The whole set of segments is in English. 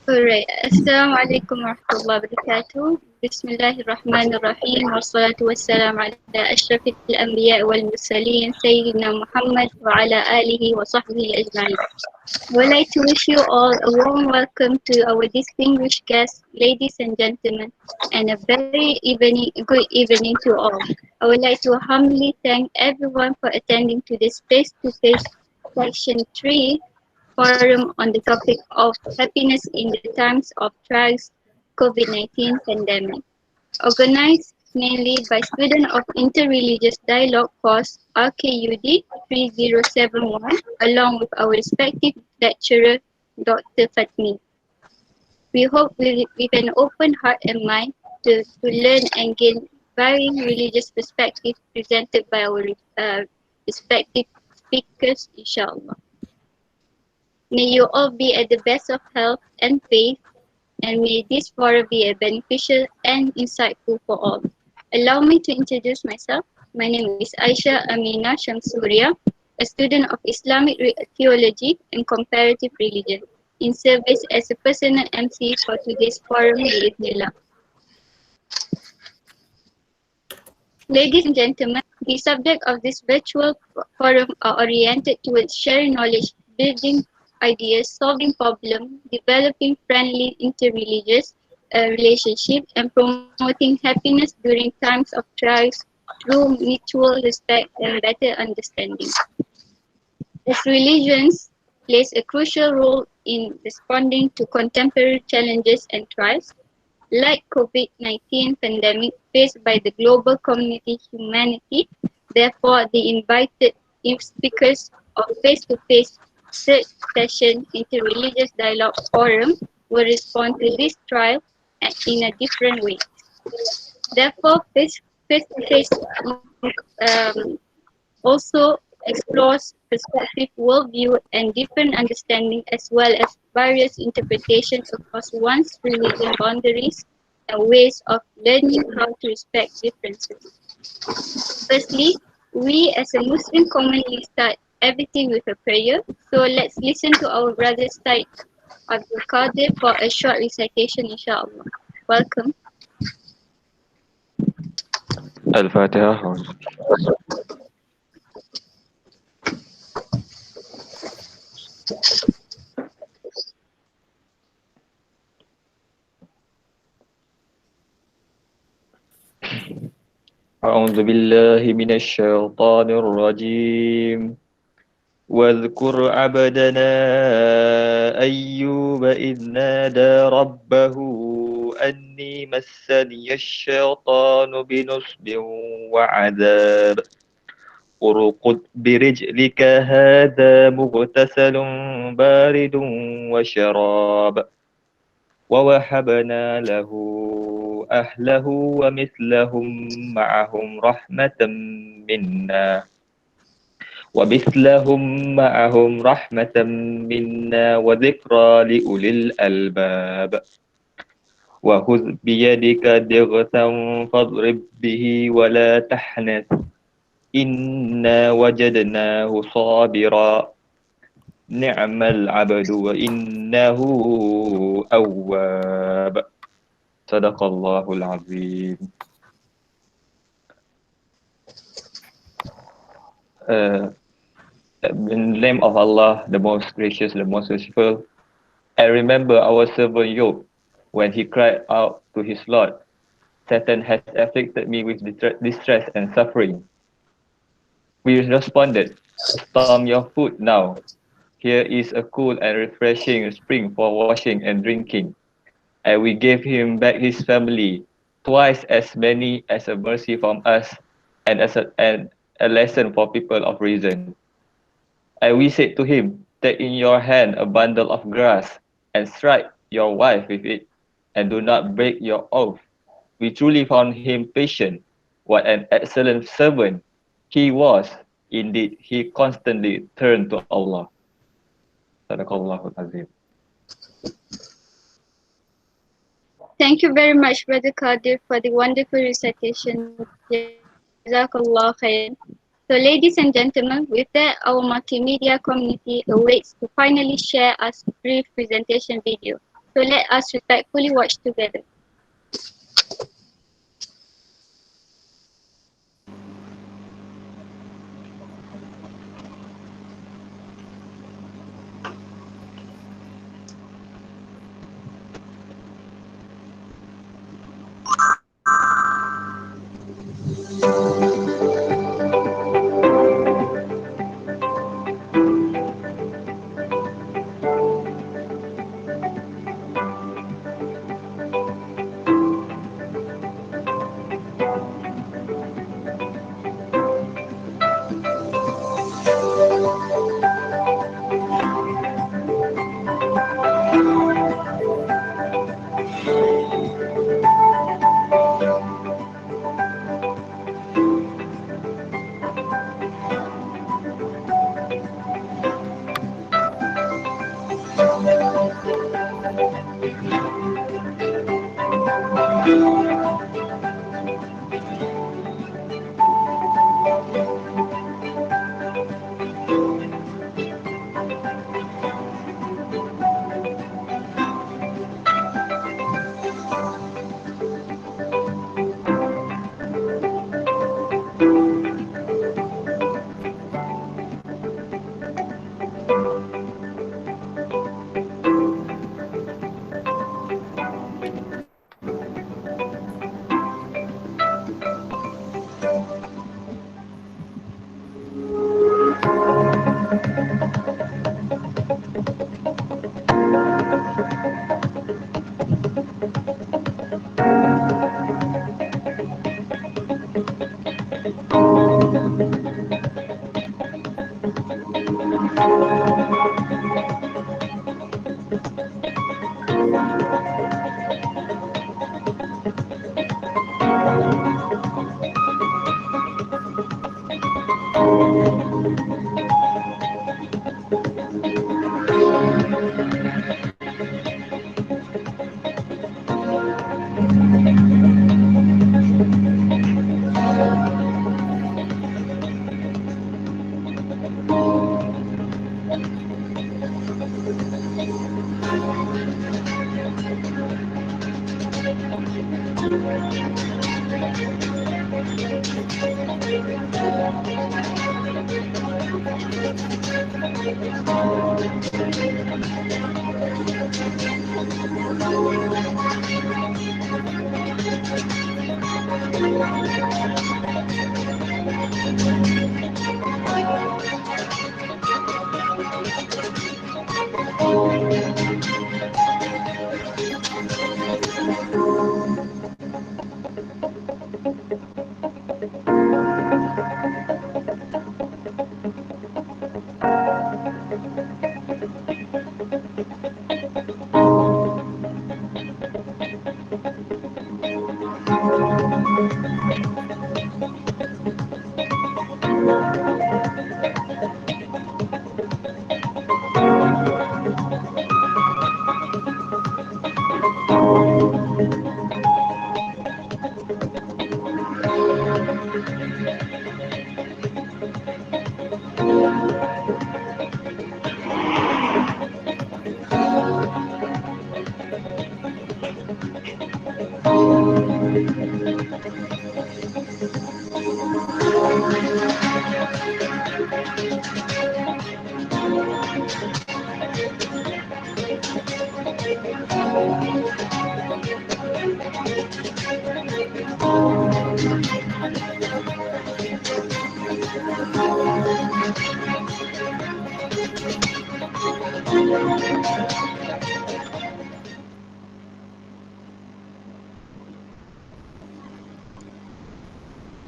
Alright, Assalamualaikum warahmatullahi wabarakatuh. Bismillahirrahmanirrahim. Wassalatu wassalamu ala asyrafil anbiya wal mursalin Sayyidina Muhammad wa ala alihi wa sahbihi ajma'in. I would like to wish you all a warm welcome to our distinguished guests, ladies and gentlemen, and a good evening to all. I would like to humbly thank everyone for attending to this face-to-face section 3 forum on the topic of happiness in the times of trials COVID-19 pandemic. Organized mainly by students of Interreligious Dialogue course RKUD 3071 along with our respective lecturer Dr. Fatmir. We hope with an open heart and mind to learn and gain varying religious perspectives presented by our respective speakers, inshallah. May you all be at the best of health and faith, and may this forum be beneficial and insightful for all. Allow me to introduce myself. My name is Aisha Amina Shamsuria, a student of Islamic Theology and Comparative Religion, in service as a personal MC for today's forum. Ladies and gentlemen, the subject of this virtual forum are oriented towards sharing knowledge, building ideas, solving problems, developing friendly interreligious relationships, and promoting happiness during times of trials through mutual respect and better understanding. As religions plays a crucial role in responding to contemporary challenges and trials, like COVID-19 pandemic faced by the global humanity, therefore the invited speakers of face-to-face third session Interreligious Dialogue Forum will respond to this trial in a different way. Therefore, face-to-face also explores perspective, worldview, and different understanding, as well as various interpretations across one's religion boundaries and ways of learning how to respect differences. Firstly, we as a Muslim commonly start everything with a prayer. So let's listen to our brother Said Abdul Qadir for a short recitation, inshallah. Welcome. Al-Fatiha. أعوذ بالله من الشيطان الرجيم واذكر عبدنا أيوب إذ نادى ربه أني مسني الشيطان بنصب وعذاب ارقد برجلك هذا مغتسل بارد وشراب ووهبنا له أهله ومثلهم معهم رحمة منا وذكرى لأولي الألباب وخذ بيدك ضغثا فاضرب به ولا تحنث إنا وجدناه صابرا نعم العبد وإنه أواب صدق الله العظيم. In the name of Allah, the most gracious, the most merciful, I remember our servant Job when he cried out to his Lord Satan has afflicted me with distress and suffering. We responded, storm your food now. Here is a cool and refreshing spring for washing and drinking. And we gave him back his family, twice as many as a mercy from us, and a lesson for people of reason. And we said to him, take in your hand a bundle of grass, and strike your wife with it, and do not break your oath. We truly found him patient. What an excellent servant he was. Indeed, he constantly turned to Allah. Sadaqallahul Azim. Thank you very much, Brother Qadir, for the wonderful recitation. Jazakallah khair. So, ladies and gentlemen, with that, our multimedia community awaits to finally share us brief presentation video. So, let us respectfully watch together.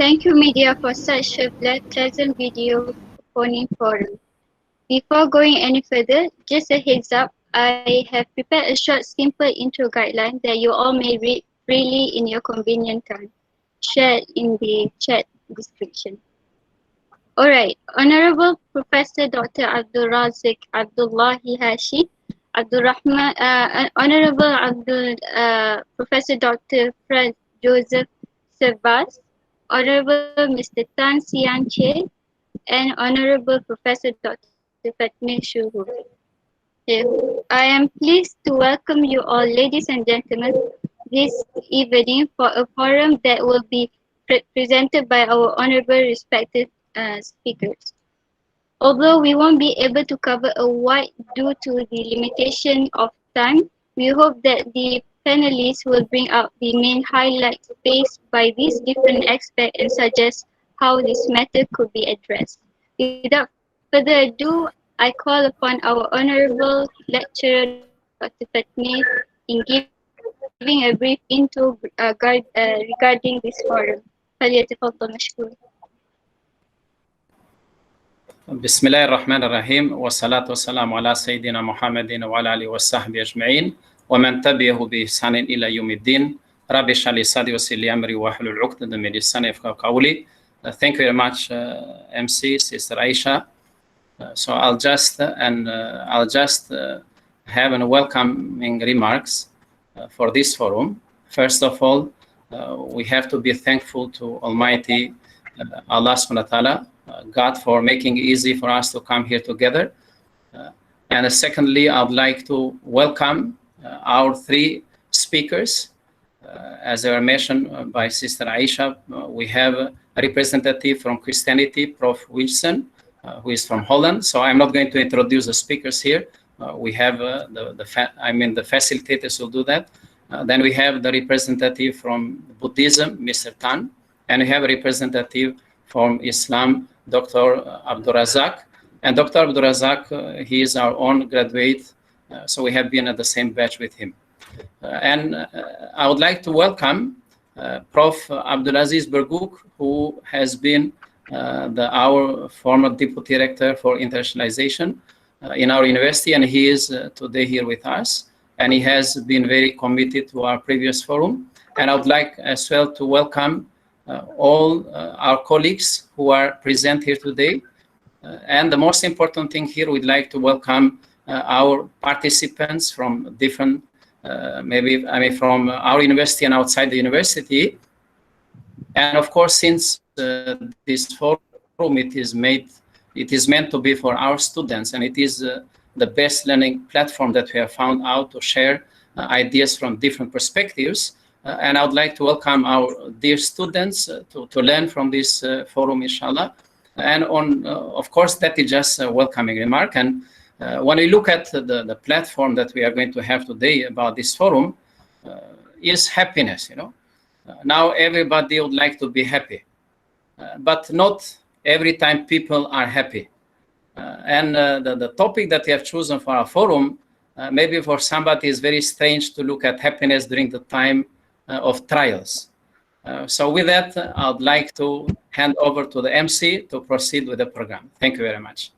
Thank you, media, for such a pleasant video phoning forum. Before going any further, just a heads up, I have prepared a short, simple intro guideline that you all may read freely in your convenient time, shared in the chat description. Alright, Honorable Professor Dr. Abdul Razik Abdullahi Hashi, Honorable Professor Dr. Fred Joseph Sebas, Honorable Mr. Tan Sian Che, and Honorable Professor Dr. Fatmir Shehu. I am pleased to welcome you all, ladies and gentlemen, this evening for a forum that will be presented by our honorable respected speakers. Although we won't be able to cover a wide due to the limitation of time, we hope that the panelists will bring out the main highlights faced by these different aspects and suggest how this matter could be addressed. Without further ado, I call upon our honorable lecturer, Dr. Fatmir, in giving a brief intro regarding this forum. فليتفضل مشكور. بسم الله الرحمن الرحيم والصلاة والسلام على سيدنا محمد وعلى آله وصحبه أجمعين ومن تبعه بإحسان إلى يوم الدين رب اشرح لي صدري ويسر لي أمري واحلل عقدة من لساني يفقهوا قولي. Thank you very much, MC, Sister Aisha. So I'll just have a welcoming remarks for this forum. First of all, we have to be thankful to Almighty Allah subhanahu wa ta'ala, God, for making it easy for us to come here together. And secondly, I would like to welcome our three speakers. As they were mentioned by Sister Aisha, we have a representative from Christianity, Prof. Wilson, who is from Holland. So I'm not going to introduce the speakers here. We have the facilitators will do that. Then we have the representative from Buddhism, Mr. Tan, and we have a representative from Islam, Dr. Abdul Razak. And Dr. Abdul Razak, he is our own graduate, so we have been at the same batch with him. And I would like to welcome Prof. Abdulaziz Berguk, who has been our former Deputy Director for Internationalization in our university, and he is today here with us. And he has been very committed to our previous forum. And I would like as well to welcome all our colleagues who are present here today. And the most important thing here, we'd like to welcome our participants from different, from our university and outside the university. And of course, since this forum, it is meant to be for our students, and it is the best learning platform that we have found out to share ideas from different perspectives. And I would like to welcome our dear students to learn from this forum, inshallah. And of course, that is just a welcoming remark. And when we look at the platform that we are going to have today about this forum, is happiness, Now everybody would like to be happy, but not every time people are happy. And the topic that we have chosen for our forum, maybe for somebody is very strange to look at happiness during the time of trials. So with that, I would like to hand over to the MC to proceed with the program. Thank you very much.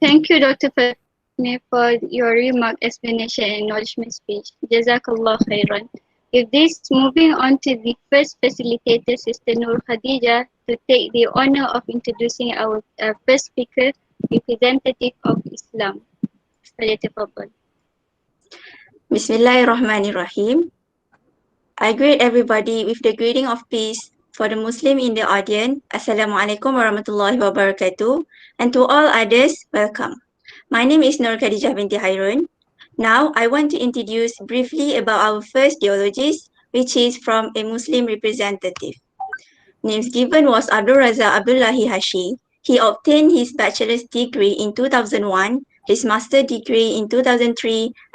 Thank you, Dr. Fatmir, for your remark, explanation, and acknowledgement speech. Jazakallah khairan. With this, moving on to the first facilitator, Sister Nur Khadija, to take the honor of introducing our first speaker, representative of Islam. Bismillahirrahmanirrahim. I greet everybody with the greeting of peace. For the Muslim in the audience, Assalamualaikum warahmatullahi wabarakatuh. And to all others, welcome. My name is Nur Khadijah binti Hairun. Now, I want to introduce briefly about our first geologist, which is from a Muslim representative. Names given was Abdul Razak Abdullahi Hashi. He obtained his bachelor's degree in 2001, his master's degree in 2003,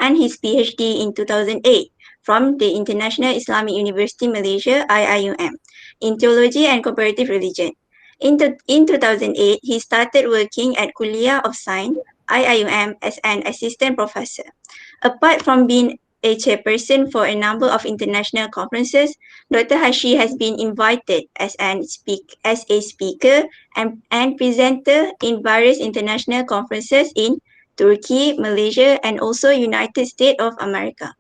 and his PhD in 2008 from the International Islamic University Malaysia, IIUM, in Theology and Comparative Religion. In 2008, he started working at Kulliyyah of Science, IIUM, as an assistant professor. Apart from being a chairperson for a number of international conferences, Dr. Hashi has been invited as a speaker and presenter in various international conferences in Turkey, Malaysia, and also United States of America.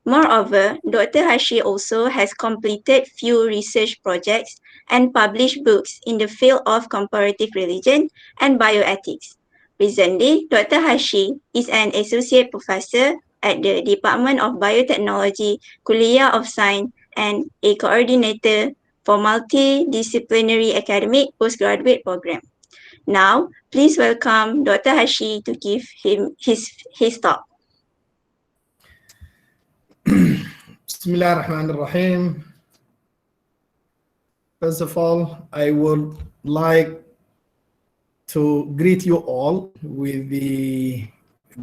Moreover, Dr. Hashi also has completed few research projects and published books in the field of comparative religion and bioethics. Recently, Dr. Hashi is an associate professor at the Department of Biotechnology, Kulliyyah of Science, and a coordinator for multidisciplinary academic postgraduate program. Now, please welcome Dr. Hashi to give him his talk. Bismillah ar-Rahman ar-Rahim. First of all, I would like to greet you all with the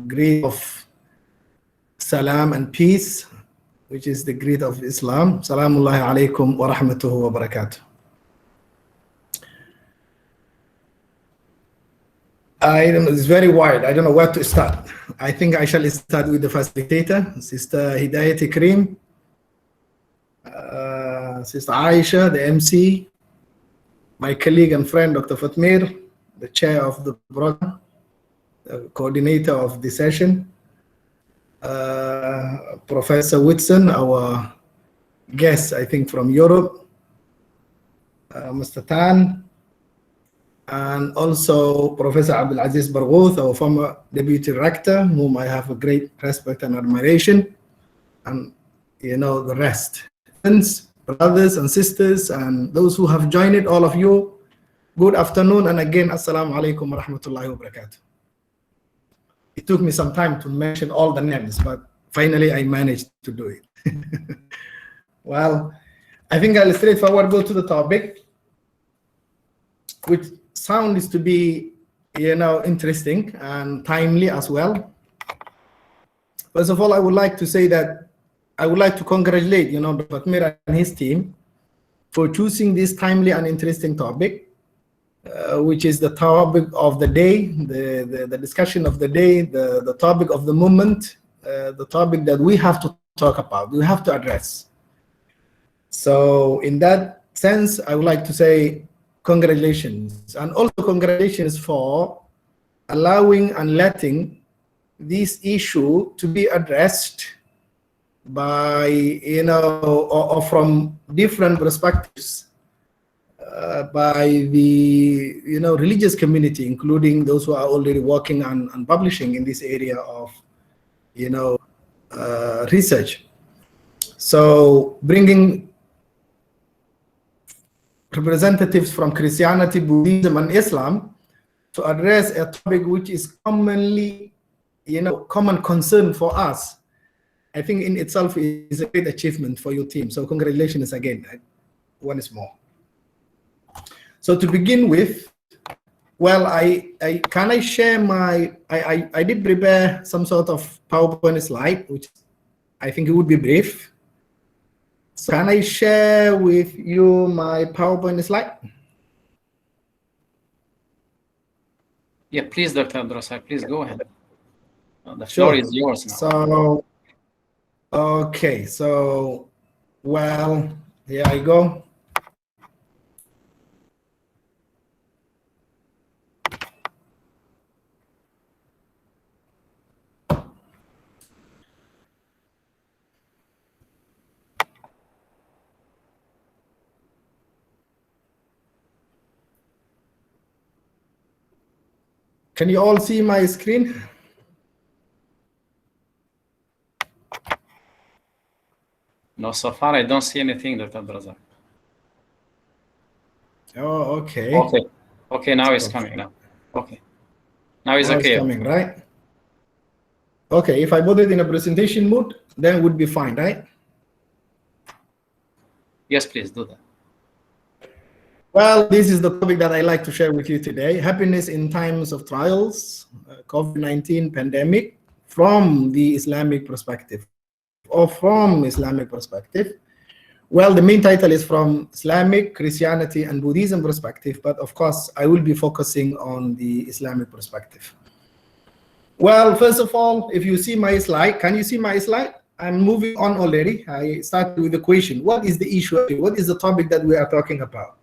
greet of salam and peace, which is the greet of Islam. Salamullahi alaykum wa rahmatuhu wa barakatuh. It's very wide. I don't know where to start. I think I shall start with the facilitator, Sister Hidayat Karim, Sister Aisha, the MC, my colleague and friend, Dr. Fatmir, the chair of the program, the coordinator of the session, Professor Whitson, our guest, I think, from Europe, Mr. Tan, and also Professor Abdul Aziz Barghouth, our former deputy rector, whom I have a great respect and admiration, and you know the rest. Friends, brothers and sisters, and those who have joined it, all of you, good afternoon, and again, assalamu alaikum wa rahmatullahi wa barakatuh. It took me some time to mention all the names, but finally I managed to do it. Well, I think I'll straightforward go to the topic, which sounds to be, you know, interesting and timely as well. First of all, I would like to say that I would like to congratulate, you know, Dr. Fatmir and his team for choosing this timely and interesting topic, which is the topic of the day, the discussion of the day, the topic of the moment, the topic that we have to talk about, we have to address. So in that sense, I would like to say congratulations, and also congratulations for allowing and letting this issue to be addressed by, you know, or from different perspectives by the, you know, religious community, including those who are already working and publishing in this area of, you know, research. So bringing representatives from Christianity, Buddhism, and Islam to address a topic which is commonly, you know, common concern for us, I think in itself is a great achievement for your team. So congratulations again, once more. So to begin with, well, I share my, I did prepare some sort of PowerPoint slide, which I think it would be brief. So can I share with you my PowerPoint slide? Yeah, please, Dr. Abdurrazak, please go ahead. The floor is yours now. So, okay, so, well, here I go. Can you all see my screen? No, so far I don't see anything, Dr. Abdurrazak. Oh, okay. Okay. Okay, now it's coming now. Okay. Now it's okay. It's coming, right? Okay, if I put it in a presentation mode, then it would be fine, right? Yes, please do that. Well, this is the topic that I like to share with you today. Happiness in times of trials, COVID-19 pandemic from the Islamic perspective, or from Islamic perspective. Well, the main title is from Islamic, Christianity, and Buddhism perspective, but of course, I will be focusing on the Islamic perspective. Well, first of all, if you see my slide, can you see my slide? I'm moving on already. I started with the question. What is the issue? What is the topic that we are talking about?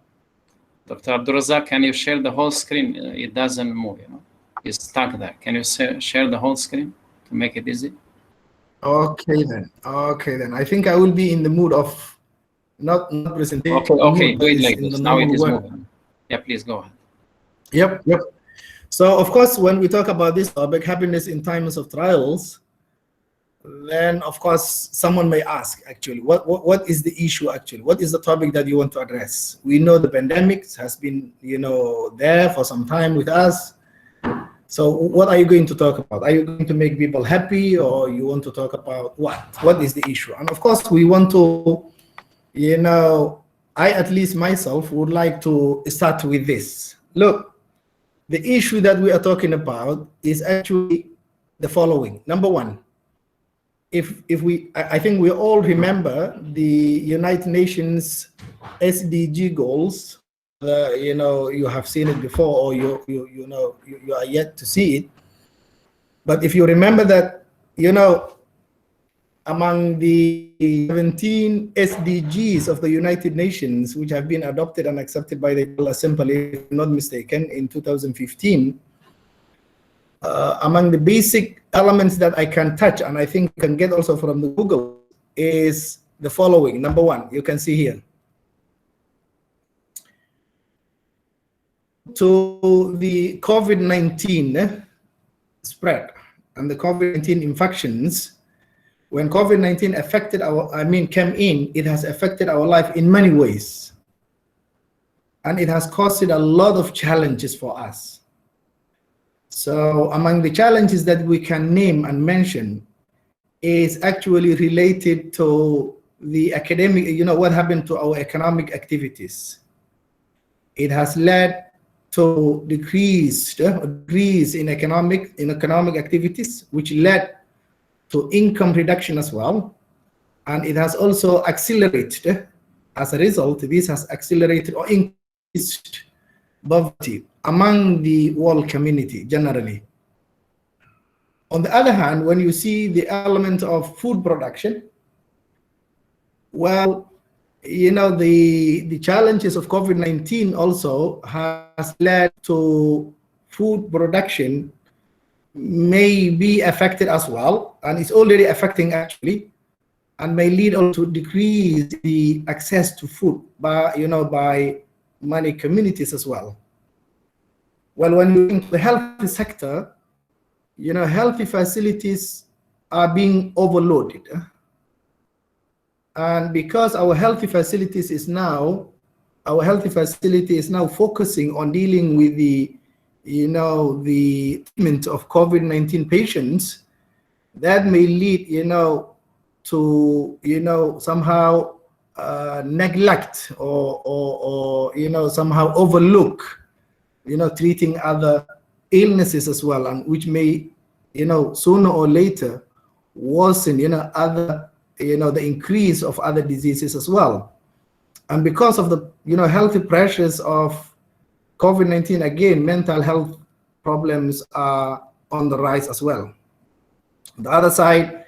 Dr. Abdulrazak, can you share the whole screen? It doesn't move, you know. It's stuck there. Can you share the whole screen to make it easy? Okay then. Okay then. I think I will be in the mood of not presentation. Okay, do it like this. Now it is moving. Yeah, please go ahead. Yep. So of course, when we talk about this topic, happiness in times of trials, then of course someone may ask, actually, what is the issue actually? What is the topic that you want to address? We know the pandemic has been, there for some time with us. So what are you going to talk about? Are you going to make people happy, or you want to talk about what? What is the issue? And of course, we want to, I at least myself would like to start with this. Look, the issue that we are talking about is actually the following. Number one, I think we all remember the United Nations SDG goals. You have seen it before, or you are yet to see it. But if you remember that, among the 17 SDGs of the United Nations, which have been adopted and accepted by the General Assembly, if I'm not mistaken, in 2015, among the basic elements that I can touch, and I think can get also from the Google, is the following. Number one, you can see here. To the COVID-19 spread and the COVID-19 infections, when COVID-19 came in, it has affected our life in many ways. And it has caused a lot of challenges for us. So among the challenges that we can name and mention is actually related to the academic, what happened to our economic activities. It has led to decrease in economic activities, which led to income reduction as well. And it has also accelerated, as a result, this has accelerated or increased poverty among the world community generally. On the other hand, when you see the element of food production, well, the challenges of COVID-19 also has led to food production may be affected as well, and it's already affecting actually, and may lead also to decrease the access to food by many communities as well. Well, when you think the health sector, healthy facilities are being overloaded. And because our healthy facility is now focusing on dealing with the treatment of COVID-19 patients, that may lead, to, somehow neglect or somehow overlook, treating other illnesses as well, and which may, sooner or later worsen, the increase of other diseases as well. And because of the, healthy pressures of COVID-19, again, mental health problems are on the rise as well. On the other side,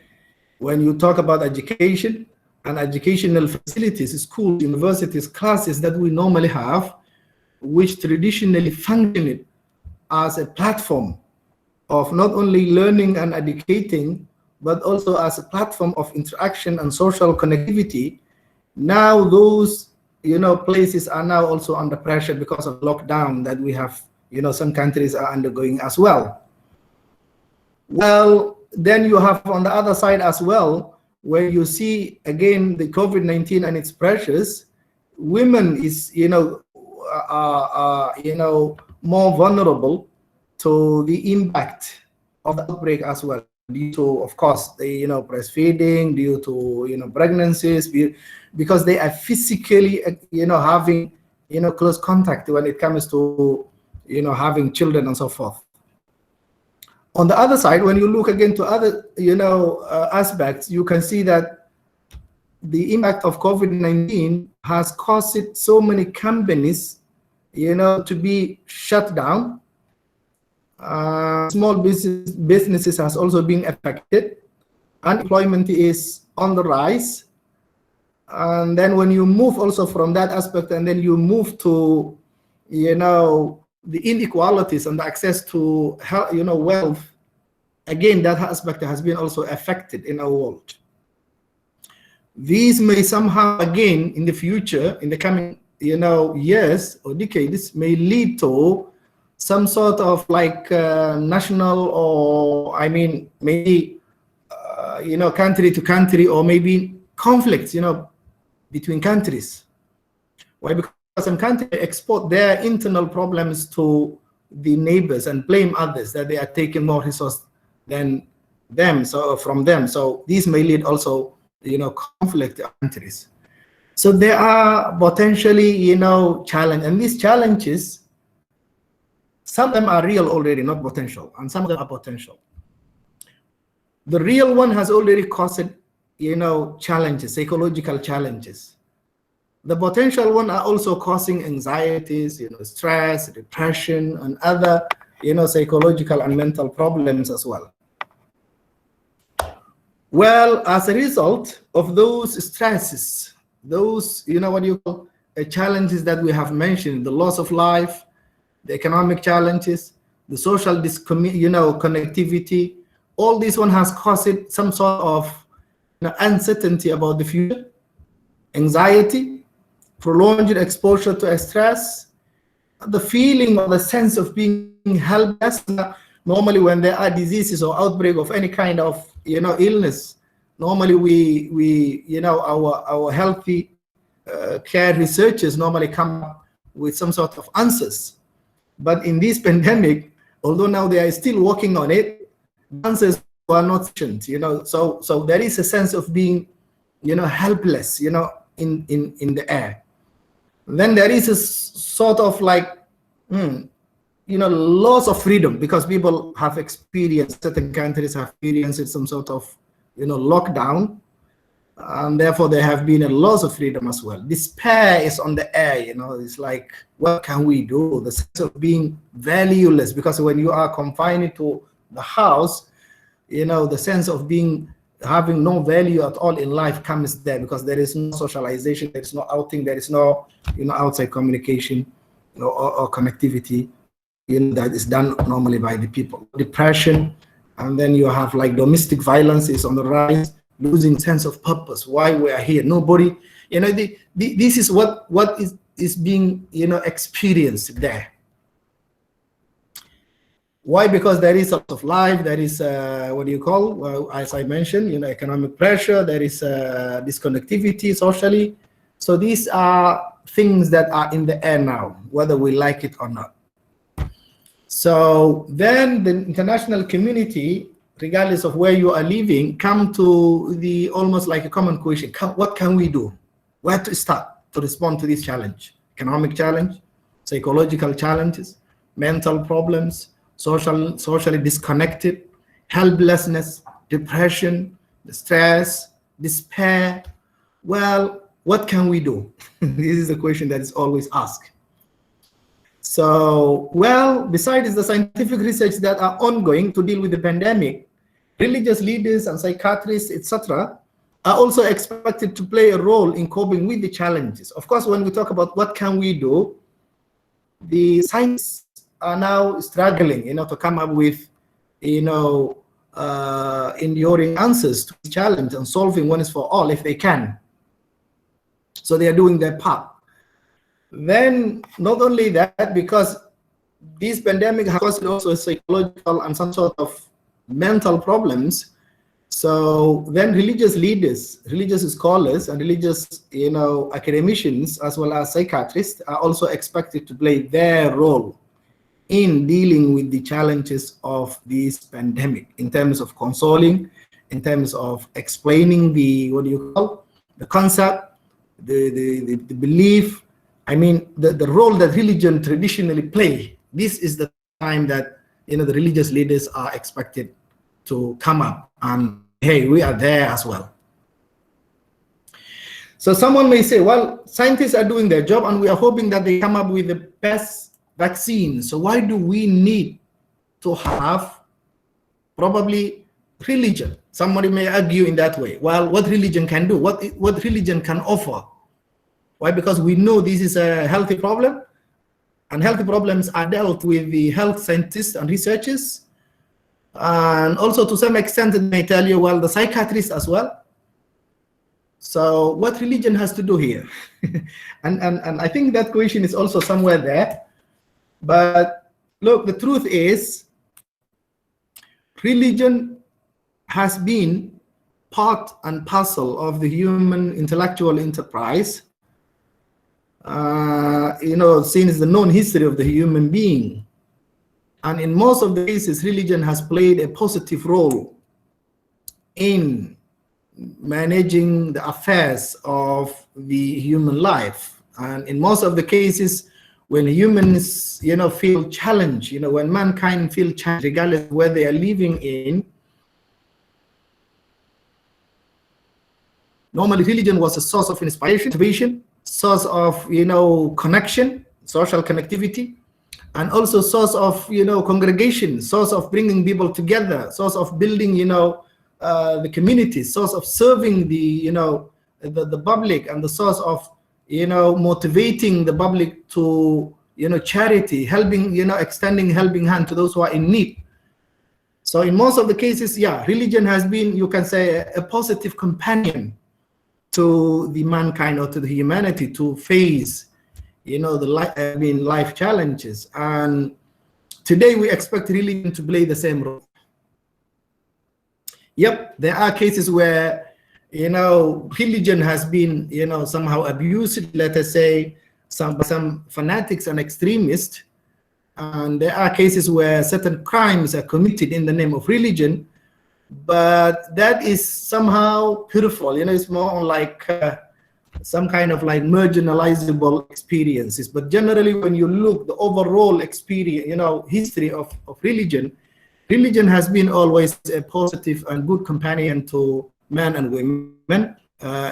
when you talk about education and educational facilities, schools, universities, classes that we normally have, which traditionally functioned as a platform of not only learning and educating, but also as a platform of interaction and social connectivity, now those places are now also under pressure because of lockdown that we have, some countries are undergoing as well. Well, then you have on the other side as well, where you see again the COVID-19 and its pressures, women is more vulnerable to the impact of the outbreak as well, due to, of course, the breastfeeding, due to pregnancies, because they are physically having close contact when it comes to having children and so forth. On the other side, when you look again to other aspects, you can see that the impact of COVID-19 has caused so many companies to be shut down, Small businesses has also been affected. Unemployment is on the rise. And then when you move also from that aspect, and then you move to, you know, the inequalities and the access to health, you know, wealth, again, that aspect has been also affected in our world. These may somehow, again, in the future, in the coming, you know, years or decades, may lead to some sort of like national, or I mean, maybe, you know, country to country, or maybe conflicts, you know, between countries. Why? Because some countries export their internal problems to the neighbors and blame others that they are taking more resources than them, so from them. So these may lead also, you know, conflict countries. So there are potentially, you know, challenge, and these challenges, some of them are real already, not potential, and some of them are potential. The real one has already caused, you know, challenges, psychological challenges. The potential one are also causing anxieties, you know, stress, depression, and other, you know, psychological and mental problems as well. Well, as a result of those stresses, those, you know, what you call challenges that we have mentioned, the loss of life, the economic challenges, the social connectivity, all this one has caused some sort of, you know, uncertainty about the future, anxiety, prolonged exposure to stress, the feeling or the sense of being helpless. Normally when there are diseases or outbreak of any kind of, you know, illness, normally we you know, our healthy care researchers normally come up with some sort of answers. But in this pandemic, although now they are still working on it, answers were not sufficient, you know. So there is a sense of being, you know, helpless, you know, in the air. And then there is a sort of like, you know, loss of freedom, because people have experienced, certain countries have experienced some sort of, you know, lockdown, and therefore there have been a loss of freedom as well. Despair is on the air, you know. It's like, what can we do? The sense of being valueless, because when you are confined to the house, you know, the sense of being, having no value at all in life comes there, because there is no socialization, there is no outing, there is no, you know, outside communication, you know, or connectivity, you know, that is done normally by the people. Depression, and then you have like domestic violence is on the rise, losing sense of purpose, why we are here. Nobody, you know, this is what is being, you know, experienced there. Why? Because there is a lot of life, there is what do you call, well, as I mentioned, you know, economic pressure, there is disconnectivity socially. So these are things that are in the air now, whether we like it or not. So then the international community, regardless of where you are living, come to the almost like a common question: what can we do? Where to start to respond to this challenge? Economic challenge, psychological challenges, mental problems, socially disconnected, helplessness, depression, stress, despair. Well, what can we do? This is a question that is always asked. So, well, besides the scientific research that are ongoing to deal with the pandemic, religious leaders and psychiatrists, etc., are also expected to play a role in coping with the challenges. Of course, when we talk about what can we do, the scientists are now struggling, you know, to come up with, you know, enduring answers to the challenge and solving one is for all if they can. So they are doing their part. Then not only that, because this pandemic has caused also psychological and some sort of mental problems. So then religious leaders, religious scholars, and religious, you know, academicians, as well as psychiatrists, are also expected to play their role in dealing with the challenges of this pandemic, in terms of consoling, in terms of explaining the, what do you call, the concept, the belief. I mean, the role that religion traditionally play. This is the time that, you know, the religious leaders are expected to come up and, hey, we are there as well. So someone may say, well, scientists are doing their job and we are hoping that they come up with the best vaccine. So why do we need to have probably religion. Somebody may argue in that way. Well, what religion can do? What religion can offer? Why? Because we know this is a healthy problem, and healthy problems are dealt with the health scientists and researchers, and also to some extent they may tell you, well, the psychiatrists as well. So what religion has to do here? and I think that question is also somewhere there. But look, the truth is, religion has been part and parcel of the human intellectual enterprise, since the known history of the human being. And in most of the cases, religion has played a positive role in managing the affairs of the human life. And in most of the cases, when humans, feel challenged, when mankind feel challenged, regardless of where they are living in, normally religion was a source of inspiration, motivation, source of, connection, social connectivity, and also source of, congregation, source of bringing people together, source of building, the community, source of serving the, the public, and the source of, motivating the public to, charity, helping, extending helping hand to those who are in need. So in most of the cases, yeah, religion has been, you can say, a positive companion to the mankind or to the humanity to face, life challenges. And today we expect religion to play the same role. Yep, there are cases where, religion has been, somehow abused, let us say, some fanatics and extremists. And there are cases where certain crimes are committed in the name of religion, but that is somehow pitiful. It's more like some kind of like marginalizable experiences. But generally, when you look the overall experience, history of religion, religion has been always a positive and good companion to men and women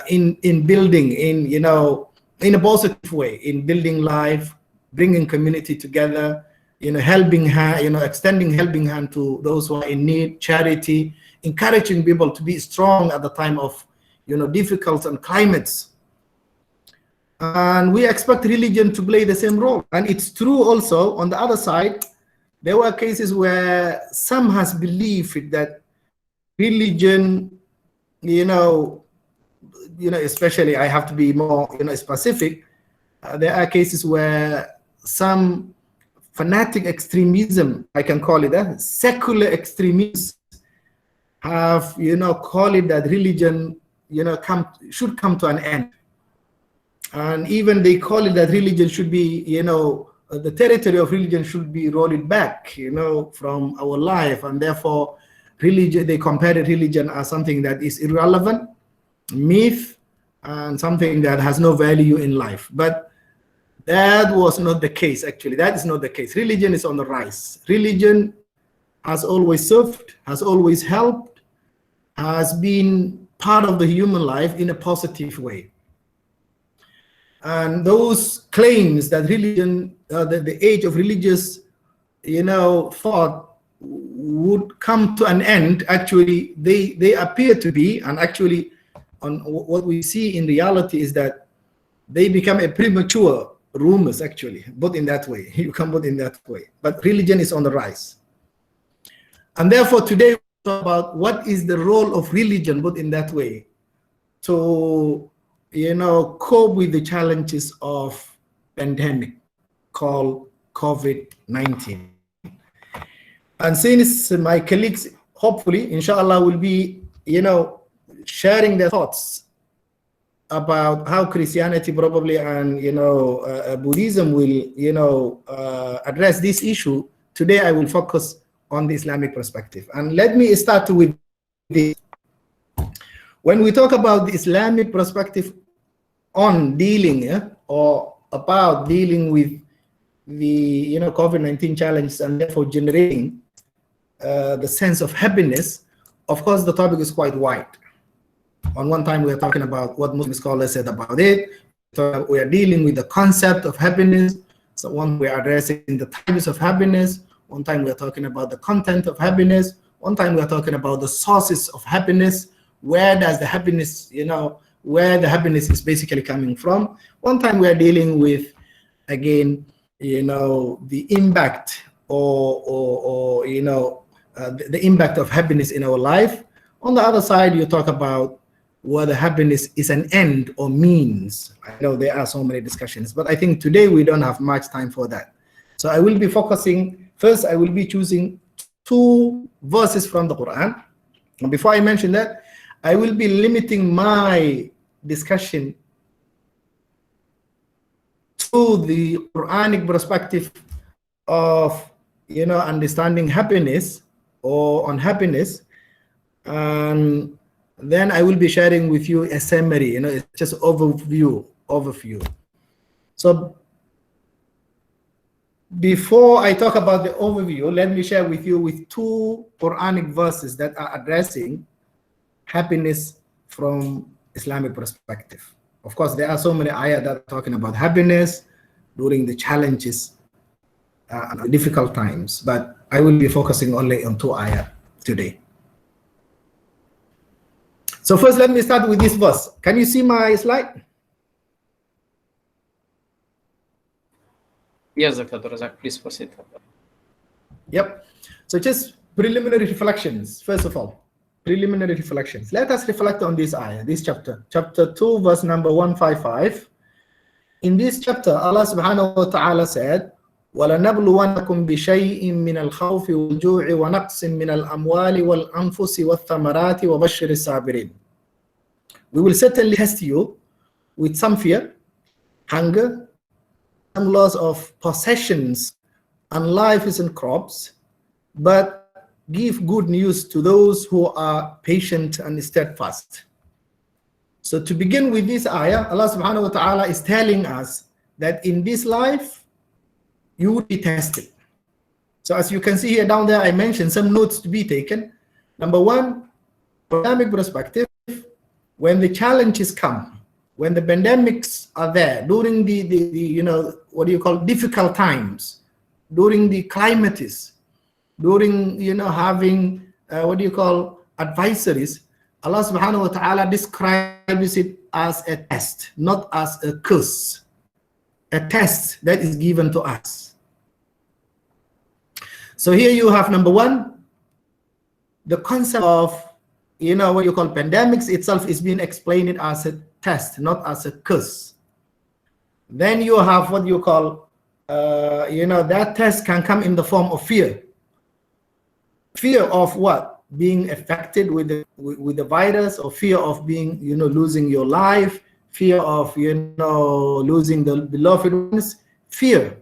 in building, in a positive way, in building life, bringing community together, helping hand, extending helping hand to those who are in need, charity, encouraging people to be strong at the time of, difficult and climates. And we expect religion to play the same role. And it's true also, on the other side, there were cases where some has believed that religion, especially I have to be more, specific. There are cases where some fanatic extremism, I can call it secular extremists, have, call it that religion, should come to an end. And even they call it that religion should be, the territory of religion should be rolled back, from our life. And therefore, religion, they compare religion as something that is irrelevant, myth, and something that has no value in life. But that was not the case, actually. That is not the case. Religion is on the rise. Religion has always served, has always helped, has been part of the human life in a positive way. And those claims that religion, the age of religious, thought would come to an end, actually, they appear to be, and actually, on what we see in reality is that they become a premature rumors, actually, both in that way. You can put in that way. But religion is on the rise. And therefore, today, we talk about what is the role of religion, both in that way, to cope with the challenges of pandemic called COVID-19. And since my colleagues, hopefully, inshallah, will be, sharing their thoughts about how Christianity probably and, Buddhism will, address this issue, today I will focus on the Islamic perspective. And let me start with this. When we talk about the Islamic perspective on dealing or about dealing with the COVID-19 challenge and therefore generating the sense of happiness, of course the topic is quite wide. On one time we are talking about what Muslim scholars said about it. We are dealing with the concept of happiness. So one, we are addressing the types of happiness. one time we are talking about the content of happiness, one time we are talking about the sources of happiness, where does the happiness, where the happiness is basically coming from. One time we are dealing with, again, the impact or the impact of happiness in our life. On the other side, you talk about whether happiness is an end or means. I know there are so many discussions, but I think today we don't have much time for that. So I will be focusing, first I will be choosing 2 verses from the Quran. And before I mention that, I will be limiting my discussion to the Quranic perspective of, understanding happiness or on happiness. And then I will be sharing with you a summary, it's just overview. So before I talk about the overview, let me share with you with 2 Quranic verses that are addressing happiness from Islamic perspective. Of course, there are so many ayat that are talking about happiness during the challenges and the difficult times, but I will be focusing only on 2 ayat today. So first, let me start with this verse. Can you see my slide? Yes, Dr. Razak, please proceed. Yep. So just preliminary reflections. First of all, preliminary reflections. Let us reflect on this ayah, this chapter. Chapter 2, verse number 155. In this chapter, Allah subhanahu wa ta'ala said, وَلَنَبْلُوَنَّكُمْ بِشَيْءٍ مِّنَ الْخَوْفِ وَالْجُوعِ وَنَقْصٍ مِّنَ الْأَمْوَالِ وَالْأَنفُسِ وَالثَّمَرَاتِ وَبَشِّرِ الصَّابِرِينَ. We will certainly test you with some fear, hunger, some loss of possessions and lives and crops, but give good news to those who are patient and steadfast. So to begin with this ayah, Allah subhanahu wa ta'ala is telling us that in this life, you will be tested. So as you can see here down there, I mentioned some notes to be taken. Number 1, Islamic perspective, when the challenges come, when the pandemics are there, during the difficult times, during the calamities, during having advisories, Allah subhanahu wa ta'ala describes it as a test, not as a curse. A test that is given to us. So here you have number 1, the concept of pandemics itself is being explained as a test, not as a curse. Then you have that test can come in the form of fear. Fear of what? Being affected with the virus, or fear of being, losing your life, fear of, losing the beloved ones, fear.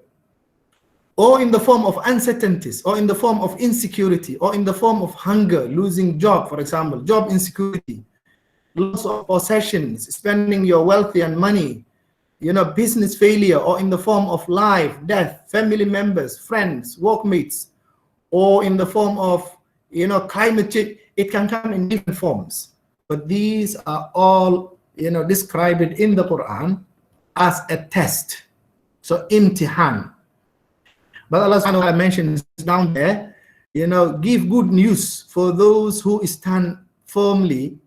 Or in the form of uncertainties, or in the form of insecurity, or in the form of hunger, losing job, for example, job insecurity, loss of possessions, spending your wealth and money, business failure, or in the form of life, death, family members, friends, workmates, or in the form of, climate change. It can come in different forms. But these are all, described in the Quran as a test. So imtihan. But Allah subhanahu wa ta'ala mentions down there, give good news for those who stand firmly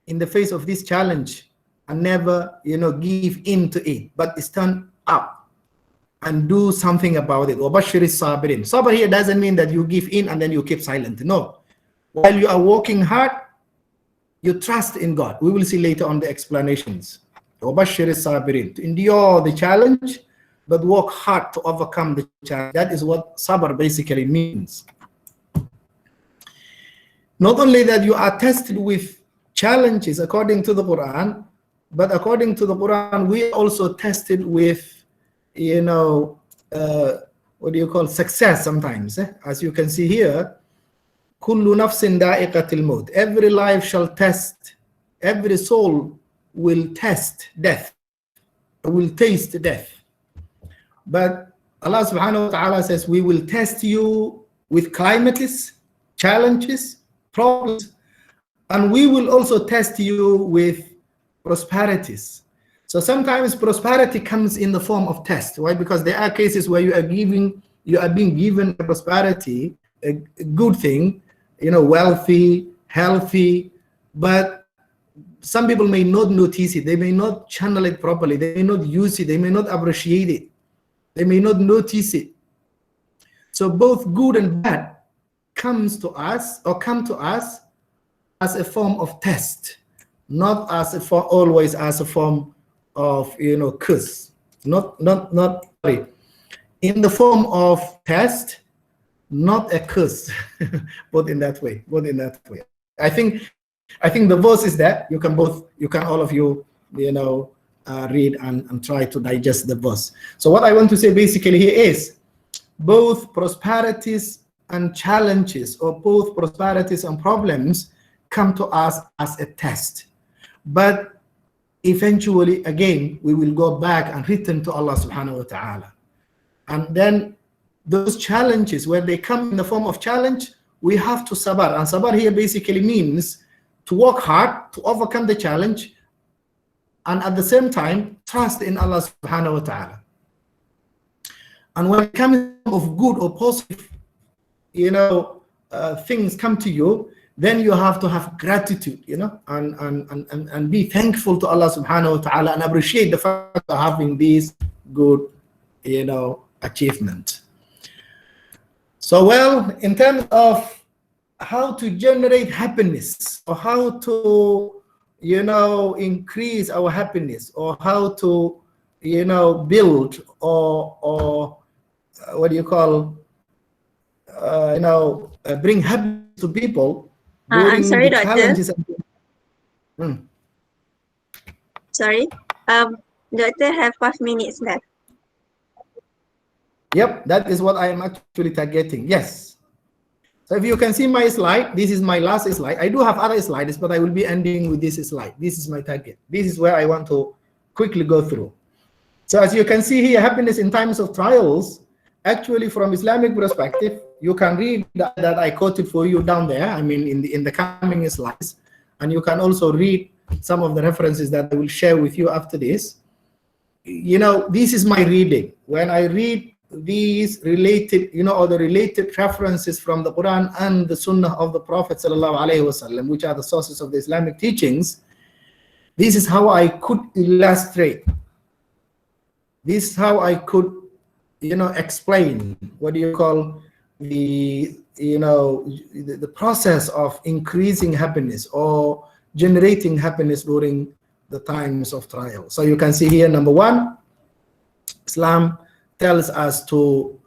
in the face of this challenge and never, give in to it, but stand up and do something about it. وَبَشِّرِ الصَّابِرِينَ. Sabr here doesn't mean that you give in and then you keep silent. No. While you are working hard, you trust in God. We will see later on the explanations. وَبَشِّرِ الصَّابِرِينَ. To endure the challenge, but work hard to overcome the challenge. That is what sabr basically means. Not only that you are tested with challenges according to the Quran, but according to the Quran, we are also tested with, success sometimes. As you can see here, kullu nafsin da'iqatil maut. Every life shall test, every soul will test death, will taste death. But Allah subhanahu wa ta'ala says, we will test you with calamities, challenges, problems, and we will also test you with prosperities. So sometimes prosperity comes in the form of test. Why? Because there are cases where you are you are being given a prosperity, a good thing, you know, wealthy, healthy, but some people may not notice it, they may not channel it properly, they may not use it, they may not appreciate it, they may not notice it. So both good and bad comes to us, or come to us, as a form of test, not as a form, always as a form of, you know, curse, not sorry, in the form of test, not a curse. Both in that way. I think the verse is that you can all of you, you know, read and try to digest the verse. So what I want to say basically here is both prosperities and challenges, or both prosperities and problems, come to us as a test. But eventually, again, we will go back and return to Allah subhanahu wa ta'ala. And then those challenges, when they come in the form of challenge, we have to sabar. And sabar here basically means to work hard to overcome the challenge, and at the same time trust in Allah subhanahu wa ta'ala. And when it comes of good or positive, you know, things come to you, then you have to have gratitude, you know, and be thankful to Allah subhanahu wa ta'ala, and appreciate the fact of having these good, you know, achievement. So, well, in terms of how to generate happiness, or how to, you know, increase our happiness, or how to, you know, build or what do you call, you know, bring happiness to people during I'm sorry, the Doctor. challenges. Sorry, Doctor have 5 minutes left. Yep, that is what I am actually targeting. Yes. So if you can see my slide, this is my last slide. I do have other slides, but I will be ending with this slide. This is my target. This is where I want to quickly go through. So as you can see here, happiness in times of trials, actually from Islamic perspective, you can read that I quoted for you down there, I mean in the coming slides, and you can also read some of the references that I will share with you after this. You know, this is my reading. When I read these related, you know, or the related references from the Quran and the Sunnah of the Prophet sallallahu alaihi wasallam, which are the sources of the Islamic teachings, this is how I could illustrate. This is how I could, you know, explain what do you call the, you know, the process of increasing happiness or generating happiness during the times of trial. So you can see here, number one, Islam tells us to,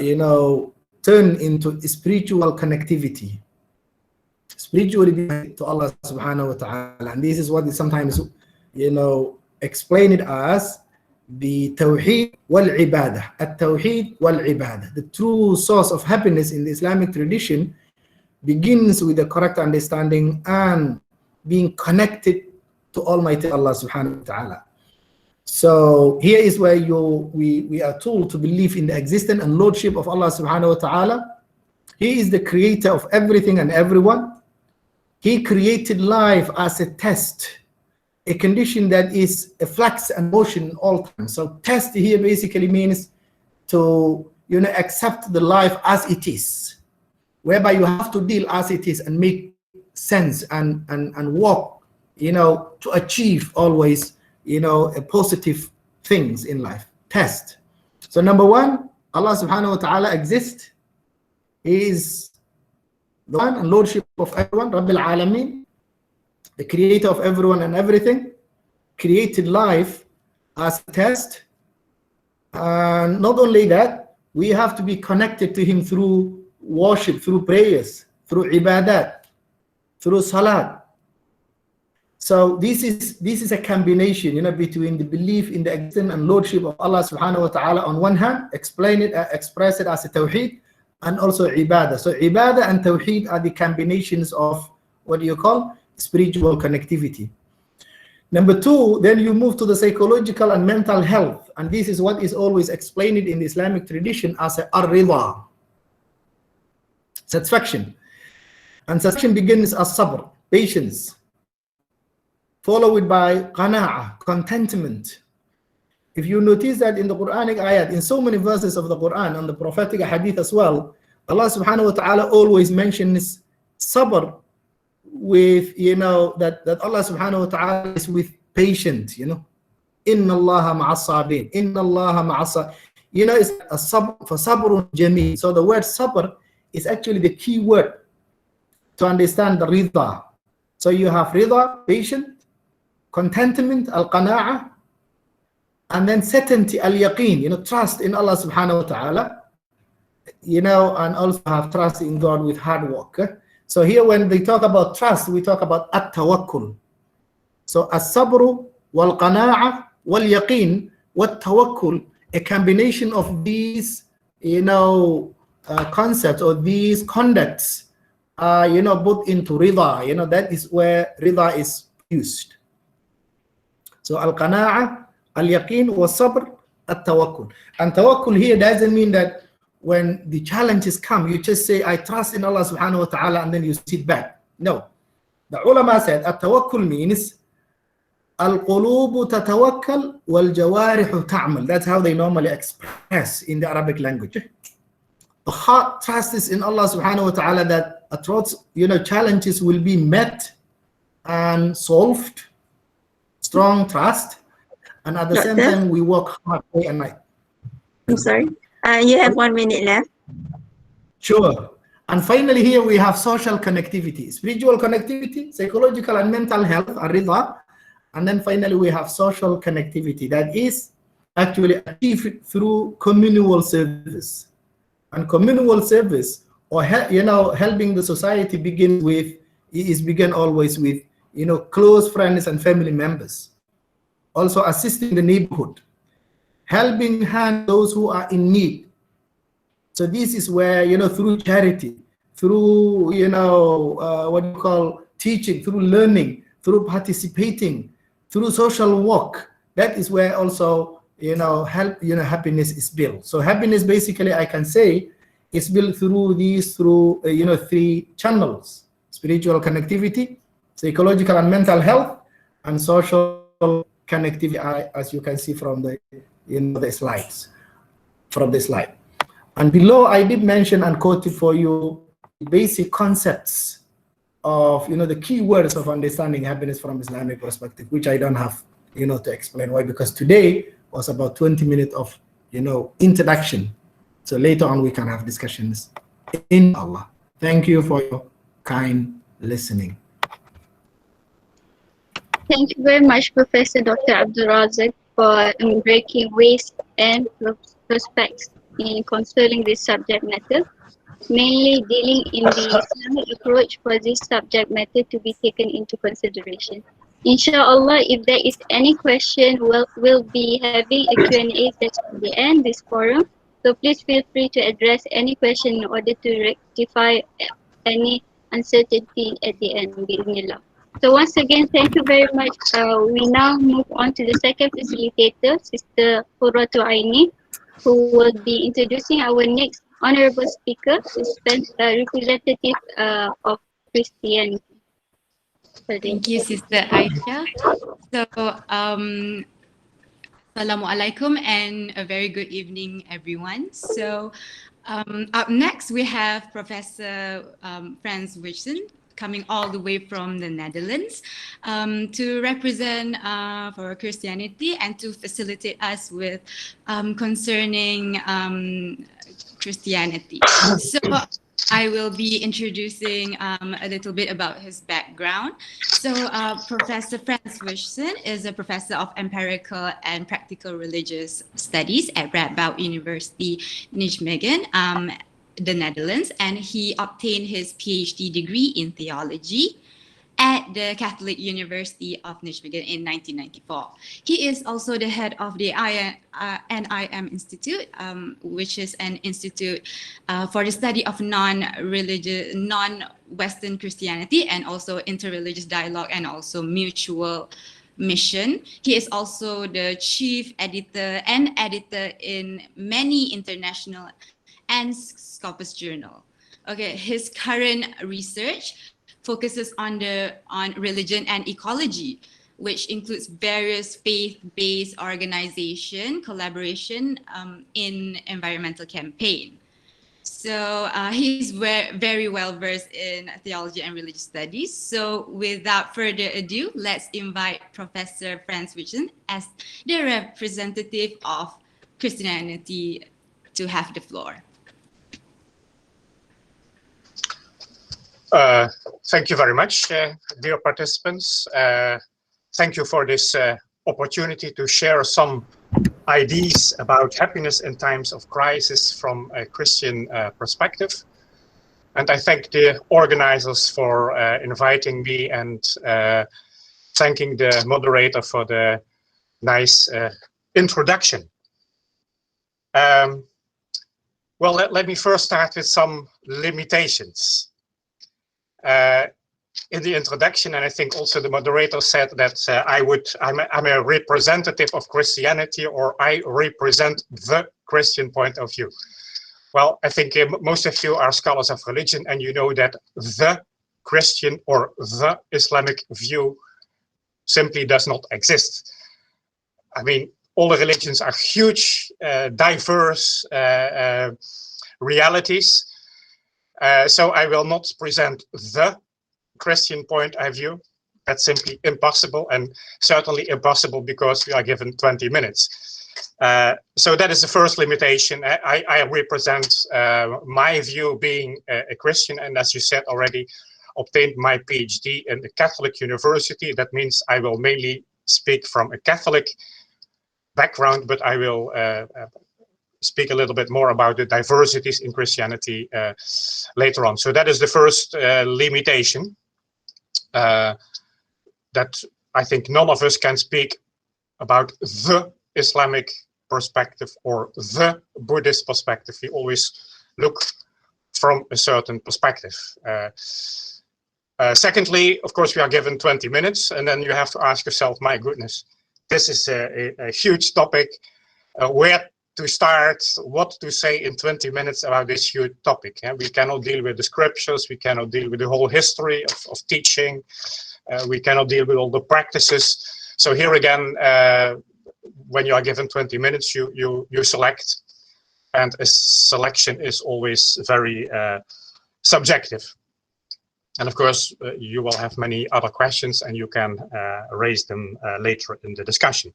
you know, turn into spiritual connectivity, spiritually to Allah subhanahu wa ta'ala. And this is what is sometimes, you know, explained as the Tawheed wal Ibadah, at-Tawheed wal Ibadah. The true source of happiness in the Islamic tradition begins with the correct understanding and being connected to Almighty Allah subhanahu wa ta'ala. So here is where we are told to believe in the existence and lordship of Allah subhanahu wa ta'ala. He is the creator of everything and everyone. He created life as a test, a condition that is a flux and motion all times. So test here basically means to, you know, accept the life as it is, whereby you have to deal as it is and make sense and walk, you know, to achieve always, you know, positive things in life. Test. So number one, Allah subhanahu wa ta'ala exists. He is the one and lordship of everyone, Rabbil Alameen, the creator of everyone and everything, created life as a test. And not only that, we have to be connected to him through worship, through prayers, through ibadat, through salat. So this is a combination, you know, between the belief in the existence and lordship of Allah subhanahu wa ta'ala on one hand, express it as a tawheed, and also ibadah. So ibadah and tawheed are the combinations of what do you call spiritual connectivity. Number two, then you move to the psychological and mental health, and this is what is always explained in the Islamic tradition as a ar-rida, satisfaction. And satisfaction begins as sabr, patience, followed by qana'ah, contentment, If you notice that in the Quranic ayat, in so many verses of the Quran, on the prophetic hadith as well, Allah subhanahu wa ta'ala always mentions sabr with, that Allah subhanahu wa ta'ala is with patience, Inna Allah ma'as sabirin. Inna Allah ma'as, it's a sabr, for sabrun jameel. So the word sabr is actually the key word to understand the rida. So you have rida, patient, contentment, al-qana'ah, and then certainty, al-yaqeen, trust in Allah subhanahu wa ta'ala, and also have trust in God with hard work. So here when they talk about trust, we talk about at-tawakkul. So as-sabru wal-qana'ah wal-yaqeen wat-tawakkul, a combination of these, concepts or these conducts, both into rida, that is where rida is used. So al-qana'ah, al-yaqeen, was-sabr, at-tawakkul. And tawakkul here doesn't mean that when the challenges come, you just say, I trust in Allah subhanahu wa ta'ala, and then you sit back. No. The ulama said, at-tawakkul means al-qulubu tatawakkal wal-jawarihu ta'mal. That's how they normally express in the Arabic language. The heart trusts in Allah subhanahu wa ta'ala that challenges will be met and solved. Strong trust. And at the same time, we work hard day and night. I'm sorry. You have 1 minute left. Sure. And finally, here we have social connectivity, spiritual connectivity, psychological and mental health, rida. And then finally, we have social connectivity that is actually achieved through communal service. And communal service, or helping the society, begin always with close friends and family members. Also assisting the neighborhood, helping hand those who are in need. So this is where, through charity, through, teaching, through learning, through participating, through social work, that is where also, happiness is built. So happiness, basically, I can say, is built through these, 3 channels: spiritual connectivity, psychological and mental health, and social connectivity, as you can see from the the slides, from the slide. And below, I did mention and quoted for you basic concepts of the key words of understanding happiness from Islamic perspective, which I don't have to explain. Why? Because today was about 20 minutes of introduction. So later on we can have discussions, inshallah. Thank you for your kind listening. Thank you very much, Professor Dr. Abdul Razak, for breaking ways and prospects in concerning this subject matter, mainly dealing in the Islamic approach for this subject matter to be taken into consideration. Inshallah, if there is any question, we'll be having a Q&A session at the end of this forum. So please feel free to address any question in order to rectify any uncertainty at the end. Bismillah. So once again, thank you very much. We now move on to the second facilitator, Sister Qurratu Aini, who will be introducing our next honorable speaker, representative of Christianity. Thank you, Sister Aisha. So, Assalamu alaikum and a very good evening, everyone. So, up next we have Professor Frans Witsen, coming all the way from the Netherlands to represent for Christianity and to facilitate us with concerning Christianity. So I will be introducing a little bit about his background. So Professor Frans Witsen is a professor of empirical and practical religious studies at Radboud University, Nijmegen, the Netherlands, and he obtained his PhD degree in theology at the Catholic University of Nijmegen in 1994. He is also the head of the NIM Institute, which is an institute for the study of non-Western Christianity and also interreligious dialogue and also mutual mission. He is also the chief editor in many international and Scopus journal. Okay, his current research focuses on religion and ecology, which includes various faith-based organization collaboration in environmental campaign. So he's very well versed in theology and religious studies. So without further ado, let's invite Professor Franz Wichsen as the representative of Christianity to have the floor. Thank you very much, dear participants. Thank you for this opportunity to share some ideas about happiness in times of crisis from a Christian perspective. And I thank the organizers for inviting me, and thanking the moderator for the nice introduction. Well, let me first start with some limitations. In the introduction, and I think also the moderator said that I'm a representative of Christianity, or I represent the Christian point of view. Well, I think most of you are scholars of religion, and you know that the Christian or the Islamic view simply does not exist. I mean, all the religions are huge, diverse realities. So I will not present the Christian point of view. That's simply impossible, and certainly impossible because we are given 20 minutes. So that is the first limitation. I represent my view being a Christian, and as you said already, obtained my PhD in a Catholic university. That means I will mainly speak from a Catholic background, but I will speak a little bit more about the diversities in Christianity later on. So that is the first limitation, that I think none of us can speak about the Islamic perspective or the Buddhist perspective. We always look from a certain perspective. Secondly, of course, we are given 20 minutes, and then you have to ask yourself, my goodness, this is a huge topic. Where to start, what to say in 20 minutes about this huge topic. We cannot deal with the scriptures, we cannot deal with the whole history of teaching, we cannot deal with all the practices. So here again, when you are given 20 minutes, you select, and a selection is always very subjective. And of course, you will have many other questions, and you can raise them later in the discussion.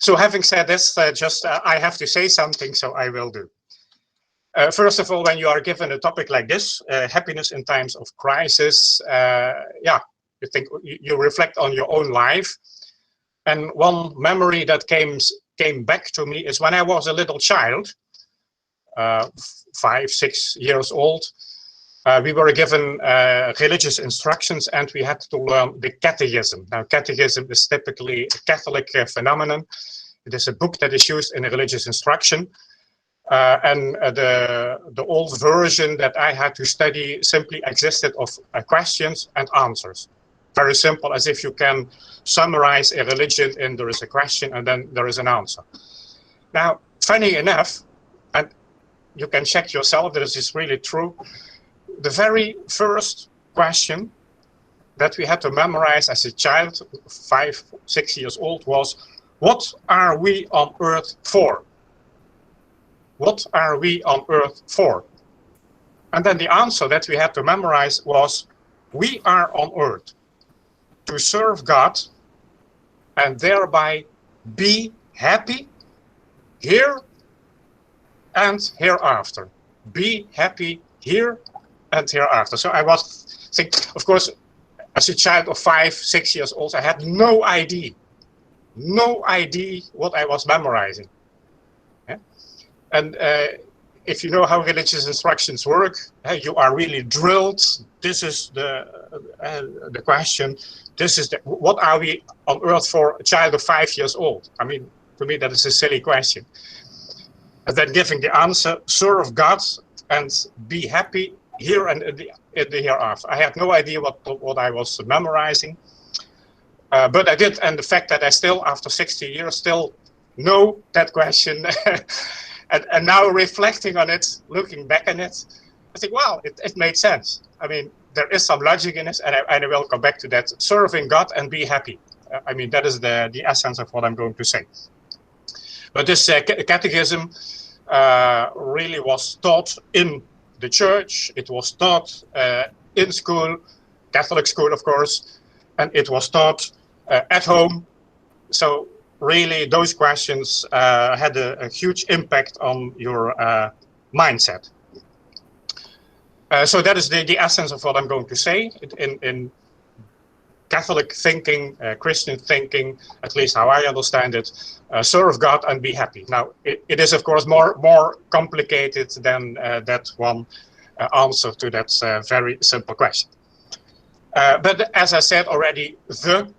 So having said this, I have to say something, so I will do. First of all, when you are given a topic like this, happiness in times of crisis, yeah, you reflect on your own life. And one memory that came back to me is when I was a little child, 5, 6 years old. We were given religious instructions, and we had to learn the catechism. Now, catechism is typically a Catholic phenomenon. It is a book that is used in a religious instruction. And the old version that I had to study simply existed of questions and answers. Very simple, as if you can summarize a religion and there is a question and then there is an answer. Now, funny enough, and you can check yourself that this is really true, the very first question that we had to memorize as a child, 5, 6 years old, was, what are we on earth for? What are we on earth for? And then the answer that we had to memorize was, we are on earth to serve God and thereby be happy here and hereafter. Be happy here and hereafter. So I was thinking, of course, as a child of 5, 6 years old, I had no idea what I was memorizing. Yeah? And if you know how religious instructions work, you are really drilled. This is the question. This is what are we on earth for? A child of 5 years old. I mean, to me, that is a silly question. And then giving the answer, serve God and be happy here and in the hereafter. I had no idea what I was memorizing, but I did, and the fact that I still, after 60 years, still know that question, and now reflecting on it, looking back on it, I think, wow, it made sense. I mean, there is some logic in this, and I will come back to that. Serving God and be happy. I mean, that is the essence of what I'm going to say. But this catechism really was taught in the church. It was taught in school, Catholic school, of course, and it was taught at home. So really, those questions had a huge impact on your mindset. So that is the essence of what I'm going to say. In Catholic thinking, Christian thinking, at least how I understand it, serve God and be happy. Now, it is, of course, more complicated than that one answer to that very simple question. But as I said already, the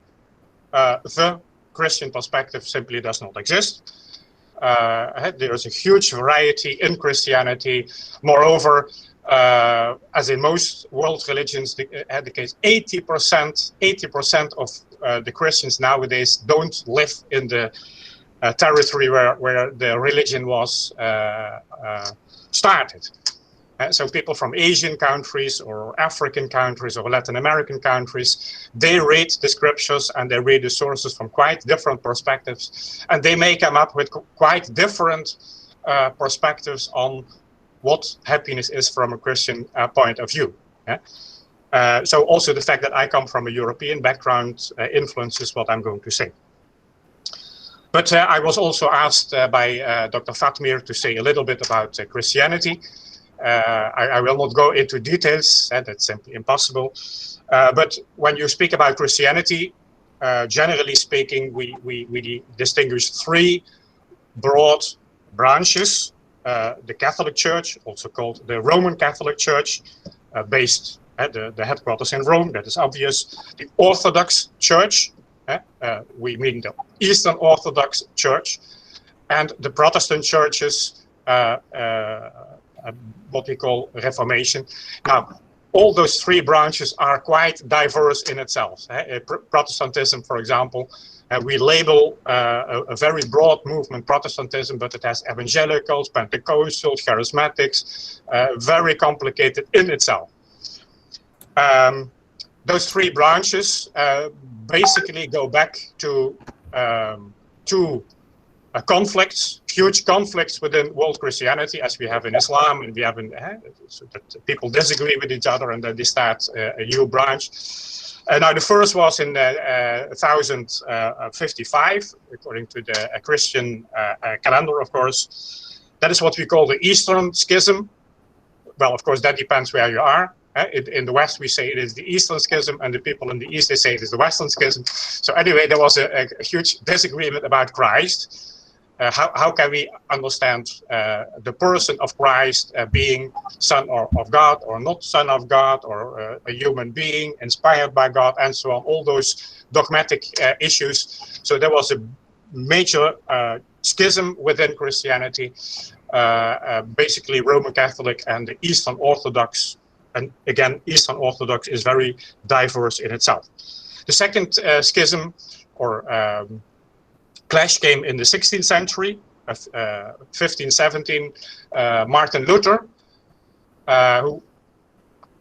Christian perspective simply does not exist. There is a huge variety in Christianity. Moreover, as in most world religions, the case 80% of the Christians nowadays don't live in the territory where the religion was started. So people from Asian countries or African countries or Latin American countries, they read the scriptures and they read the sources from quite different perspectives, and they may come up with quite different perspectives on what happiness is from a Christian point of view. So also the fact that I come from a European background influences what I'm going to say. But I was also asked by Dr. Fatmir to say a little bit about Christianity. I will not go into details, that's simply impossible. But when you speak about Christianity, generally speaking, we distinguish three broad branches. The Catholic Church, also called the Roman Catholic Church, based at the headquarters in Rome, that is obvious. The Orthodox Church, we mean the Eastern Orthodox Church, and the Protestant churches, what we call Reformation. Now, all those three branches are quite diverse in itself. Protestantism, for example, we label a very broad movement, Protestantism, but it has evangelicals, Pentecostals, charismatics, very complicated in itself. Those three branches basically go back to two conflicts, huge conflicts within world Christianity, as we have in Islam, and we have in so that people disagree with each other, and then they start a new branch. Now, the first was in 1055, according to the Christian calendar, of course. That is what we call the Eastern Schism. Well, of course, that depends where you are. In the West, we say it is the Eastern Schism, and the people in the East, they say it is the Western Schism. So anyway, there was a huge disagreement about Christ. How can we understand the person of Christ being son of God or not son of God, or a human being inspired by God, and so on, all those dogmatic issues. So there was a major schism within Christianity, basically Roman Catholic and the Eastern Orthodox. And again, Eastern Orthodox is very diverse in itself. The second schism or clash came in the 16th century, 1517. Martin Luther, who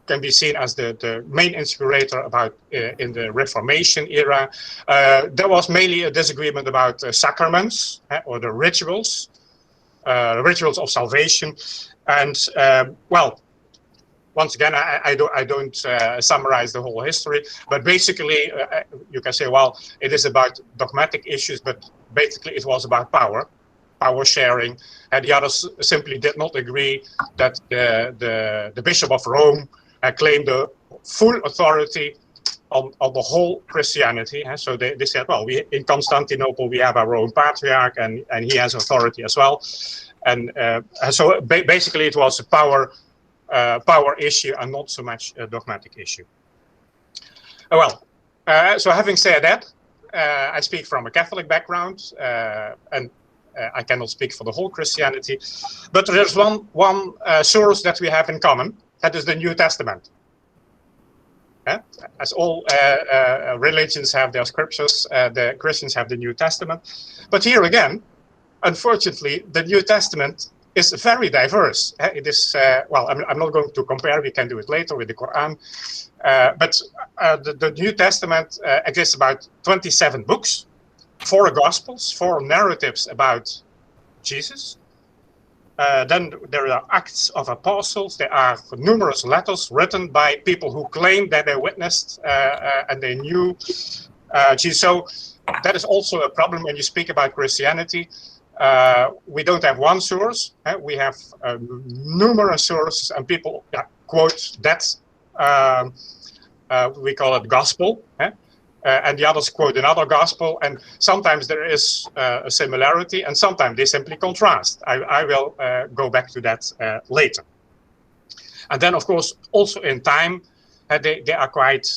can be seen as the main inspirator about in the Reformation era. There was mainly a disagreement about sacraments or the rituals of salvation. And well, once again, I don't summarize the whole history, but basically you can say, well, it is about dogmatic issues, but basically it was about power sharing, and the others simply did not agree that the Bishop of Rome claimed the full authority on the whole Christianity. So they said, well, in Constantinople we have our own patriarch, and he has authority as well. And so basically it was a power issue and not so much a dogmatic issue. So having said that, I speak from a Catholic background, and I cannot speak for the whole Christianity, but there's one source that we have in common. That is the New Testament. As all religions have their scriptures, the Christians have the New Testament. But here again, unfortunately, the New Testament is very diverse. It is, well, I'm not going to compare, we can do it later with the Quran. But the New Testament exists about 27 books, 4 Gospels, 4 narratives about Jesus. Then there are Acts of Apostles. There are numerous letters written by people who claim that they witnessed and they knew Jesus. So that is also a problem when you speak about Christianity. We don't have one source. We have numerous sources, and people quote that. We call it gospel. And the others quote another gospel, and sometimes there is a similarity, and sometimes they simply contrast. I will go back to that later. And then, of course, also in time, they are quite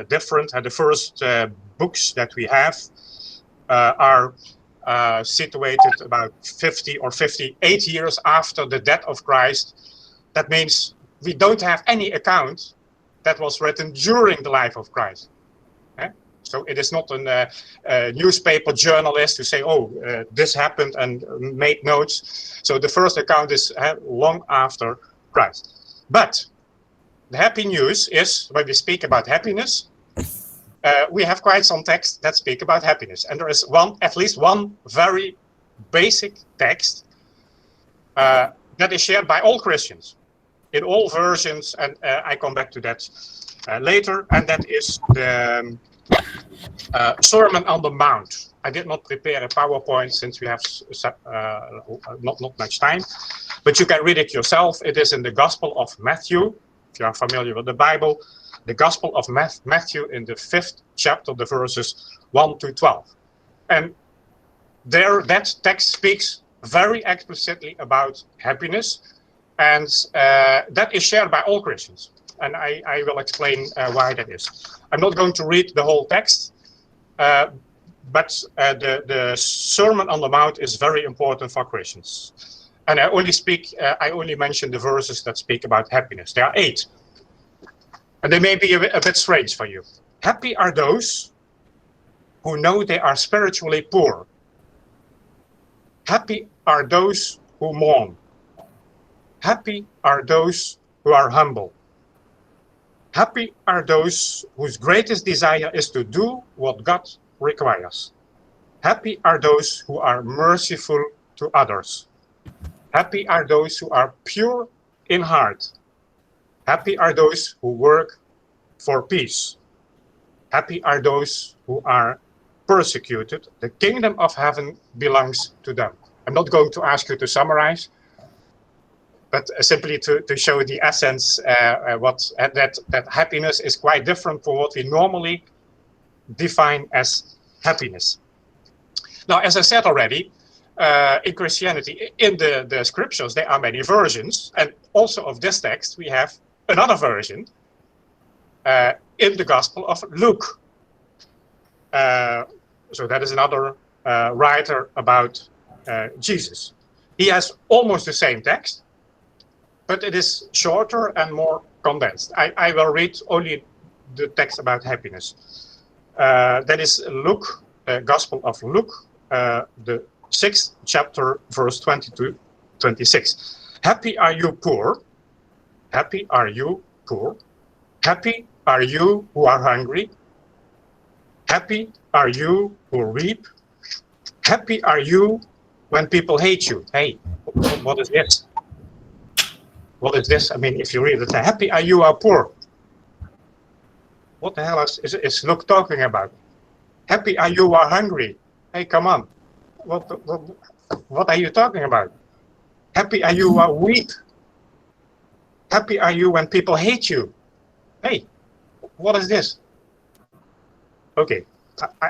different. The first books that we have are situated about 50 or 58 years after the death of Christ. That means we don't have any account that was written during the life of Christ. So it is not a newspaper journalist who say, oh, this happened and made notes. So the first account is long after Christ. But the happy news is, when we speak about happiness, we have quite some texts that speak about happiness. And there is at least one very basic text that is shared by all Christians in all versions, and I come back to that later, and that is the Sermon on the Mount. I did not prepare a PowerPoint since we have not much time, but you can read it yourself. It is in the Gospel of Matthew, if you are familiar with the Bible, the Gospel of Matthew in the 5th chapter, the verses 1 to 12. And there, that text speaks very explicitly about happiness, and that is shared by all Christians. And I will explain why that is. I'm not going to read the whole text, but the Sermon on the Mount is very important for Christians. And I only mention the verses that speak about happiness. There are 8. And they may be a bit strange for you. Happy are those who know they are spiritually poor. Happy are those who mourn. Happy are those who are humble. Happy are those whose greatest desire is to do what God requires. Happy are those who are merciful to others. Happy are those who are pure in heart. Happy are those who work for peace. Happy are those who are persecuted. The kingdom of heaven belongs to them. I'm not going to ask you to summarize, but simply to show the essence, that happiness is quite different from what we normally define as happiness. Now, as I said already, in Christianity, in the scriptures, there are many versions, and also of this text, we have another version in the Gospel of Luke. So that is another writer about Jesus. He has almost the same text, but it is shorter and more condensed. I will read only the text about happiness. That is Luke, Gospel of Luke, the 6th chapter, verse 20 to 26. Happy are you poor. Happy are you poor. Happy are you who are hungry. Happy are you who reap. Happy are you when people hate you. Hey, what is this? What is this? I mean, if you read it, happy are you are poor. What the hell is Luke talking about? Happy are you are hungry. Hey, come on. What are you talking about? Happy are you are weak. Happy are you when people hate you. Hey, what is this? Okay,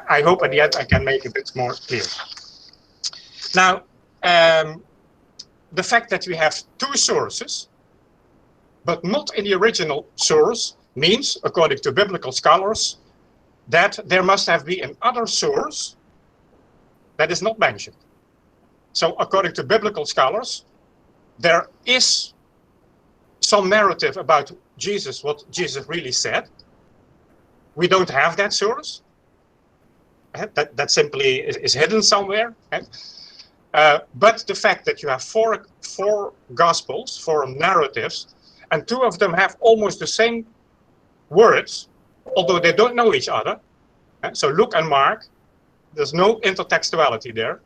I hope at the end I can make it a bit more clear. Now, the fact that we have 2 sources, but not in the original source, means, according to biblical scholars, that there must have been another source that is not mentioned. So, according to biblical scholars, there is some narrative about Jesus, what Jesus really said. We don't have that source. That simply is hidden somewhere. But the fact that you have four gospels, four narratives, and two of them have almost the same words, although they don't know each other. So Luke and Mark, there's no intertextuality there,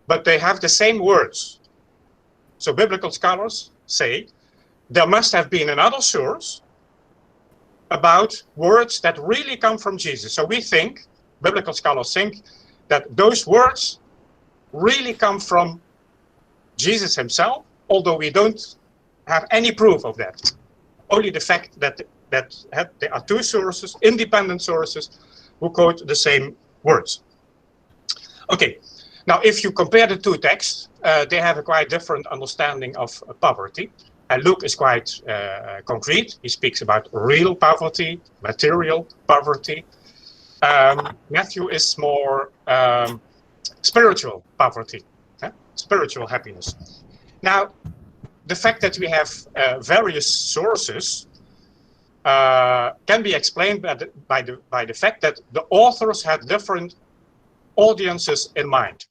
but they have the same words. So biblical scholars say there must have been another source about words that really come from Jesus. So we think, biblical scholars think, that those words really come from Jesus himself, although we don't have any proof of that. Only the fact that there are two sources, independent sources, who quote the same words. Okay, now if you compare the two texts, they have a quite different understanding of poverty. Luke is quite concrete. He speaks about real poverty, material poverty. Matthew is more spiritual poverty, spiritual happiness. Now, the fact that we have various sources can be explained by the fact that the authors had different audiences in mind.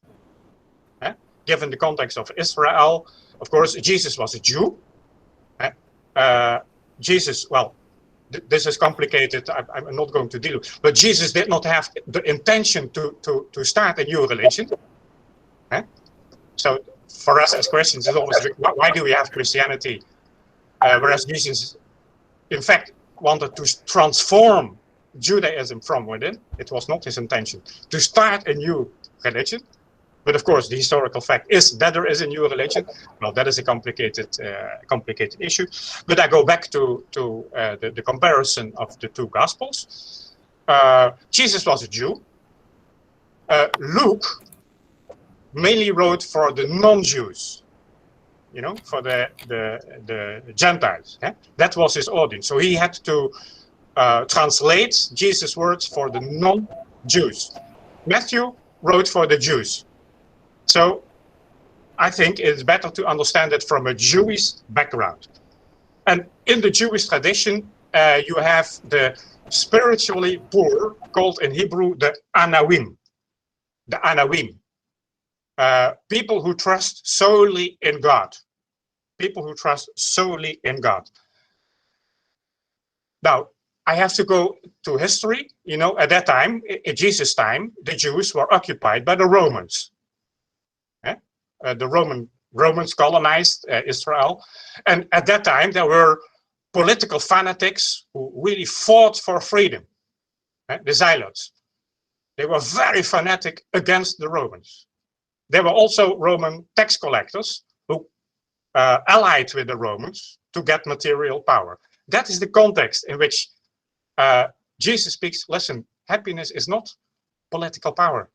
Given the context of Israel, of course, Jesus was a Jew. Jesus, well, this is complicated. I'm not going to deal with, but Jesus did not have the intention to start a new religion. So for us as Christians, it's always, why do we have Christianity? Whereas Jesus, in fact, wanted to transform Judaism from within. It was not his intention to start a new religion. But of course, the historical fact is that there is a new religion. Well, that is a complicated issue. But I go back to the comparison of the two Gospels. Jesus was a Jew. Luke mainly wrote for the non-Jews, you know, for the Gentiles. That was his audience. So he had to translate Jesus' words for the non-Jews. Matthew wrote for the Jews. So I think it's better to understand it from a Jewish background. And in the Jewish tradition, you have the spiritually poor, called in Hebrew the Anawim. The Anawim. People who trust solely in God. People who trust solely in God. Now, I have to go to history. You know, at that time, in Jesus' time, the Jews were occupied by the Romans. The Romans colonized Israel. And at that time, there were political fanatics who really fought for freedom. The Zealots. They were very fanatic against the Romans. There were also Roman tax collectors who allied with the Romans to get material power. That is the context in which Jesus speaks, listen, happiness is not political power.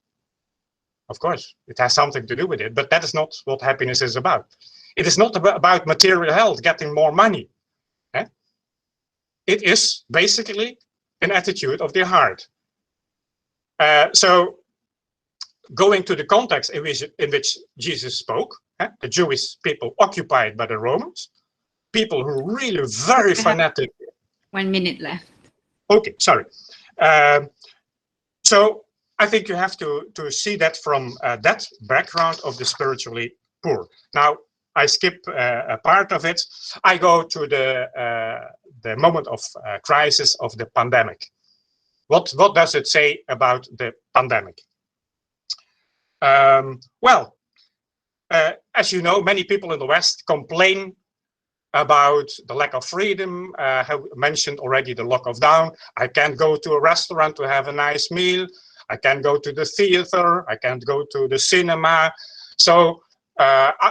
Of course, it has something to do with it, but that is not what happiness is about. It is not about material health, getting more money. It is basically an attitude of the heart. So going to the context in which Jesus spoke, the Jewish people occupied by the Romans, people who were really very fanatic. 1 minute left. Okay, sorry. So I think you have to see that from that background of the spiritually poor. Now, I skip a part of it. I go to the moment of crisis of the pandemic. What does it say about the pandemic? Well, as you know, many people in the West complain about the lack of freedom. I have mentioned already the lockdown. I can't go to a restaurant to have a nice meal. I can't go to the theater. I can't go to the cinema. So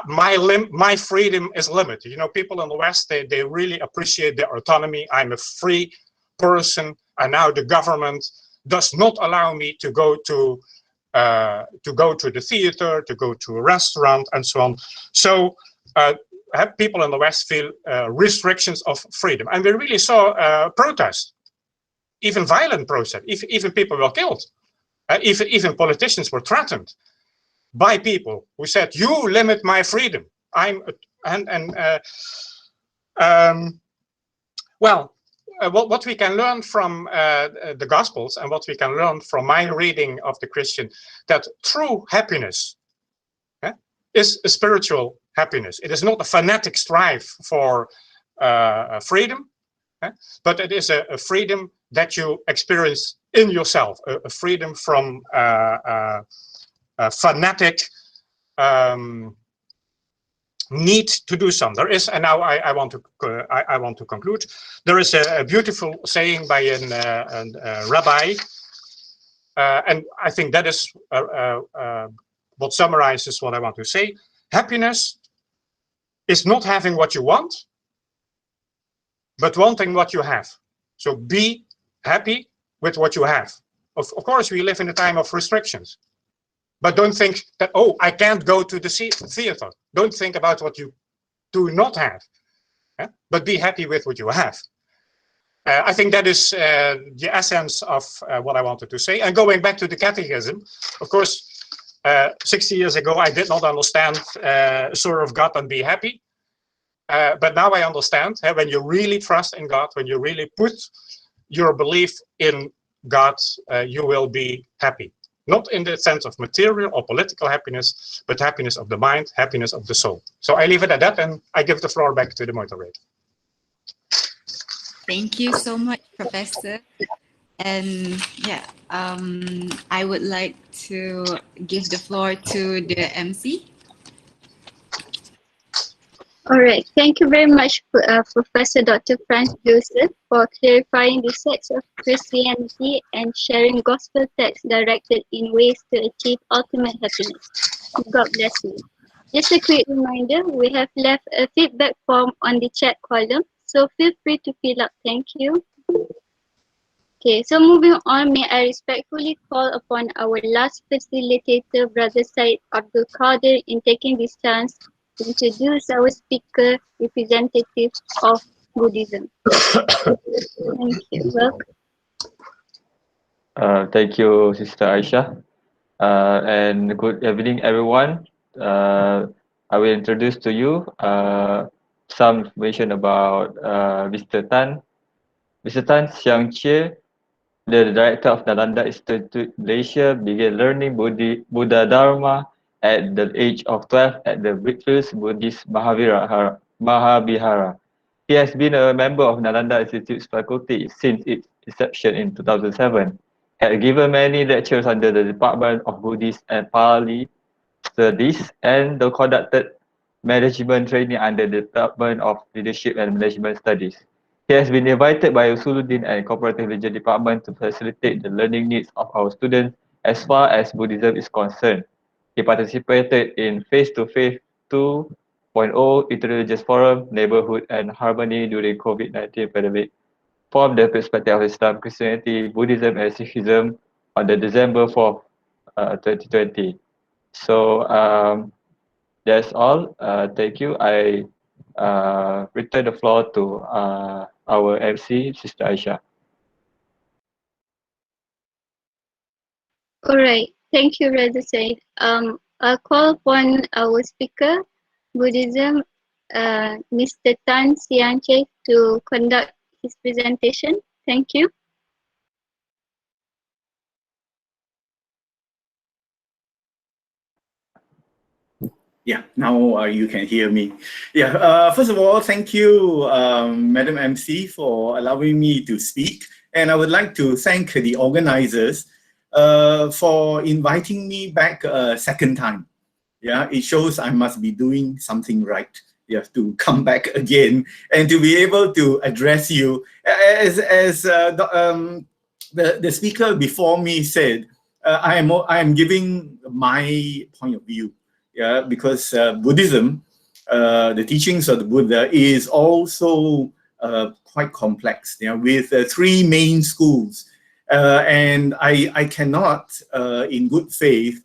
my freedom is limited. You know, people in the West, they really appreciate their autonomy. I'm a free person, and now the government does not allow me to go to the theater, to go to a restaurant, and so on. So people in the West feel restrictions of freedom, and we really saw protests, even violent protests. Even people were killed. Even politicians were threatened by people who said, "You limit my freedom." What we can learn from the Gospels, and what we can learn from my reading of the Christian, that true happiness is a spiritual happiness. It is not a fanatic strive for freedom, but it is a freedom that you experience in yourself, a freedom from fanatic need to do something. There is, and now I want to conclude. There is a beautiful saying by a rabbi, and I think that is what summarizes what I want to say. Happiness is not having what you want, but wanting what you have. So be happy with what you have. Of course, we live in a time of restrictions, but don't think that, oh, I can't go to the theater. Don't think about what you do not have, but be happy with what you have. I think that is the essence of what I wanted to say. And going back to the catechism, of course, 60 years ago, I did not understand serve of God and be happy. But now I understand, when you really trust in God, when you really put your belief in God, you will be happy. Not in the sense of material or political happiness, but happiness of the mind, happiness of the soul. So I leave it at that, and I give the floor back to the moderator. Thank you so much, Professor. And yeah, I would like to give the floor to the MC. All right, thank you very much, Professor Dr. Franz Joseph, for clarifying the sects of Christianity and sharing gospel texts directed in ways to achieve ultimate happiness. God bless you. Just a quick reminder, we have left a feedback form on the chat column, so feel free to fill up. Thank you. Okay, so moving on, may I respectfully call upon our last facilitator, Brother Said Abdul Qadir, in taking this chance to introduce our speaker representative of Buddhism. Thank you. Welcome. Thank you, Sister Aisha. And good evening, everyone. I will introduce to you some information about Mr. Tan. Mr. Tan Siang Chie, the director of Nalanda Institute Malaysia, began learning Buddha Dharma at the age of 12 at the Breakfast Buddhist Mahavihara. He has been a member of Nalanda Institute's faculty since its inception in 2007. Had given many lectures under the Department of Buddhist and Pali Studies and conducted management training under the Department of Leadership and Management Studies. He has been invited by Uṣūl and Comparative Religion Department to facilitate the learning needs of our students as far as Buddhism is concerned. He participated in Face-to-Face 2.0 Interreligious Forum, Neighborhood and Harmony during COVID-19 pandemic, from the perspective of Islam, Christianity, Buddhism and Sikhism on the December 4th, 2020. So that's all. Thank you. I return the floor to our MC, Sister Aisha. All right, thank you, Brother Said. I'll call upon our speaker, Buddhism, Mr. Tan Siang Chie, to conduct his presentation. Thank you. Yeah, now you can hear me. Yeah, first of all, thank you, Madam MC, for allowing me to speak. And I would like to thank the organizers for inviting me back a second time. Yeah, it shows I must be doing something right. You have to come back again and to be able to address you. As the speaker before me said, I am giving my point of view. Yeah, because Buddhism, the teachings of the Buddha is also quite complex. Yeah, with three main schools, and I cannot, in good faith,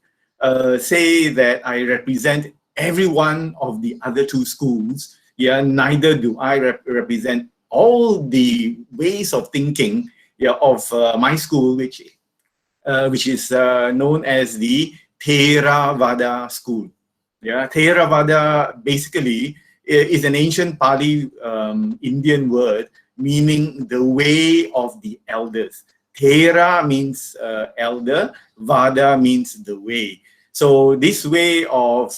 say that I represent every one of the other two schools. Yeah, neither do I represent all the ways of thinking, yeah, of my school, which is known as the Theravada school. Yeah, Theravada basically is an ancient Pali Indian word meaning the way of the elders. Thera means elder, Vada means the way. So this way of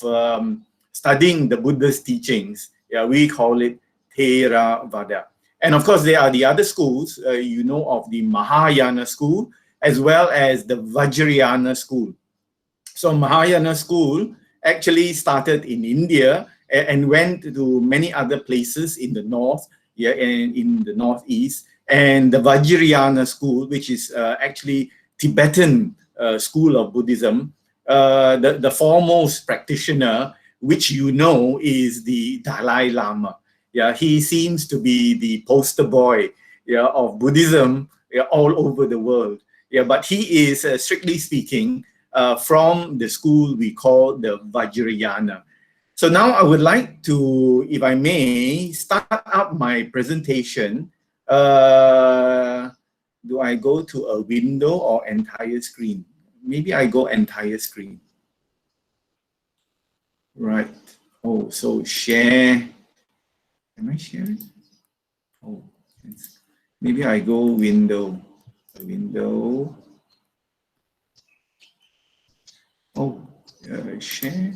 studying the Buddha's teachings, we call it Theravada. And of course, there are the other schools, you know, of the Mahayana school, as well as the Vajrayana school. So Mahayana school actually started in India and went to many other places in the north, and in the northeast. And the Vajrayana school, which is actually Tibetan school of Buddhism, the foremost practitioner, which you know, is the Dalai Lama. He seems to be the poster boy of Buddhism all over the world. But he is, strictly speaking, from the school we call the Vajrayana. So now I would like to, if I may, start up my presentation. Do I go to a window or entire screen? Maybe I go entire screen. Right. Oh, so share. Am I sharing? Oh, maybe I go window. Window. Oh, share.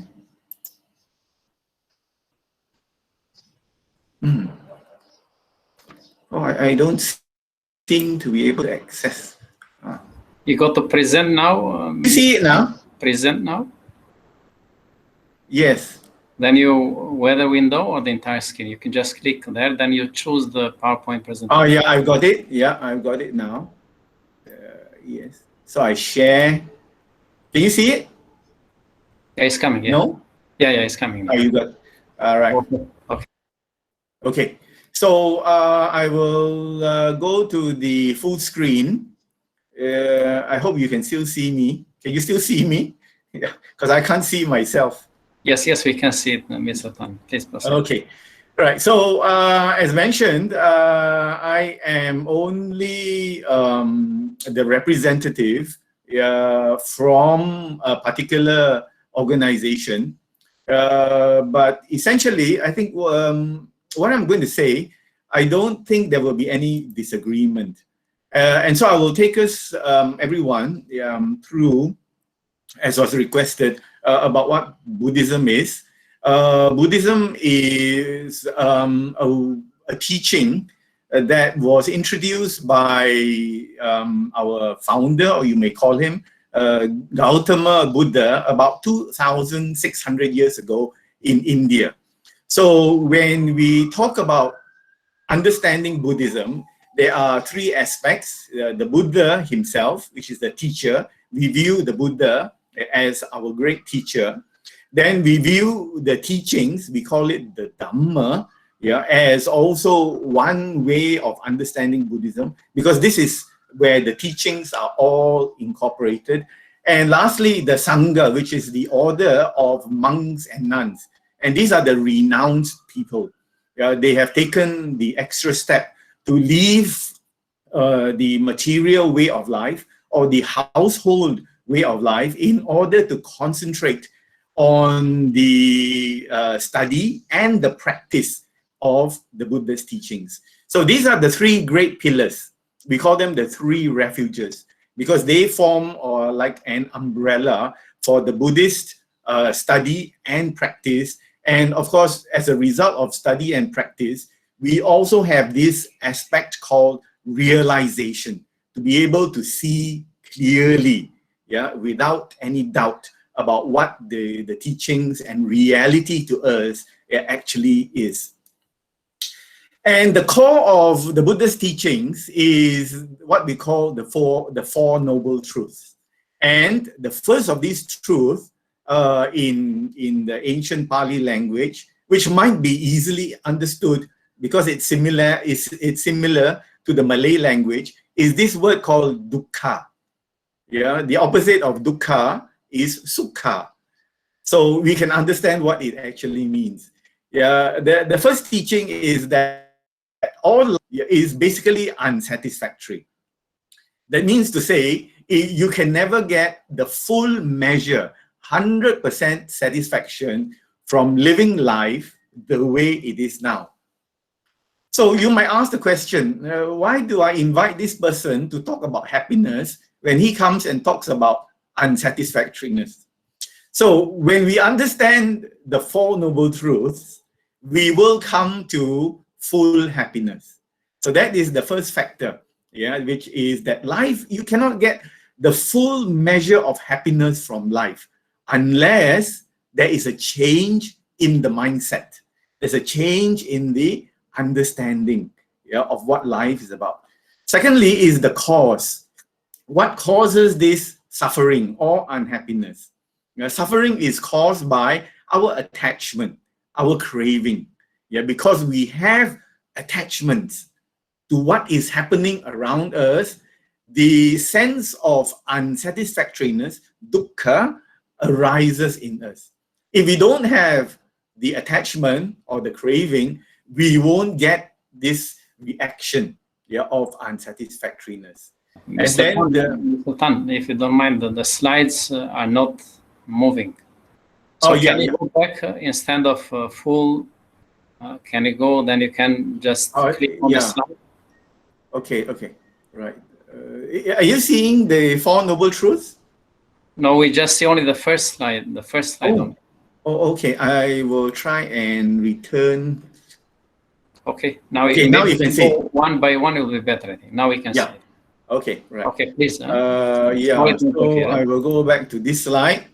Oh, I don't seem to be able to access. You got to present now? You see it now? Present now? Yes. Then you, whether window or the entire screen, you can just click there, then you choose the PowerPoint presentation. Oh yeah, I've got it. Yeah, I've got it now. Yes. So I share. Can you see it? Yeah, it's coming. Yeah. No? Yeah, it's coming. Oh, you got it. All right. Okay. Okay. So I will go to the full screen. I hope you can still see me. Can you still see me? Yeah, because I can't see myself. Yes, we can see it, Mr. Tan. Please proceed. Okay. Right. So as mentioned, I am only the representative from a particular organization. But essentially, I think what I'm going to say, I don't think there will be any disagreement. And so I will take us, everyone, through, as was requested, about what Buddhism is. Buddhism is a teaching that was introduced by our founder, or you may call him, Gautama Buddha, about 2,600 years ago in India. So when we talk about understanding Buddhism, there are three aspects. The Buddha himself, which is the teacher. We view the Buddha as our great teacher. Then we view the teachings, we call it the Dhamma, as also one way of understanding Buddhism, because this is where the teachings are all incorporated. And lastly, the Sangha, which is the order of monks and nuns. And these are the renounced people. They have taken the extra step to leave the material way of life or the household way of life in order to concentrate on the study and the practice of the Buddha's teachings. So these are the three great pillars. We call them the three refuges because they form like an umbrella for the Buddhist study and practice. And of course, as a result of study and practice, we also have this aspect called realization, to be able to see clearly, without any doubt about what the teachings and reality to us actually is. And the core of the Buddha's teachings is what we call the four noble truths. And the first of these truths in the ancient Pali language, which might be easily understood because it's similar to the Malay language, is this word called dukkha. The opposite of dukkha is sukha. So we can understand what it actually means. The first teaching is that all is basically unsatisfactory. That means to say, you can never get the full measure, 100% satisfaction from living life the way it is now. So you might ask the question, why do I invite this person to talk about happiness when he comes and talks about unsatisfactoriness? So when we understand the Four Noble Truths, we will come to full happiness. So that is the first factor, yeah, which is that life, you cannot get the full measure of happiness from life unless there is a change in the mindset. There's a change in the understanding, yeah, of what life is about. Secondly is the cause. What causes this suffering or unhappiness? Suffering is caused by our attachment, our craving. Yeah, because we have attachments to what is happening around us, the sense of unsatisfactoriness, dukkha, arises in us. If we don't have the attachment or the craving, we won't get this reaction, yeah, of unsatisfactoriness. Mr. Tan, if you don't mind, the slides are not moving. So can you go back instead of full? Can you go? Then you can just click on the slide. Okay, right. Are you seeing the Four Noble Truths? No, we just see only the first slide. The first slide only. Oh, okay. I will try and return. Okay, now you can see. One by one, it will be better, I think. Now we can see it. Okay, right. Okay, please. So I will go back to this slide.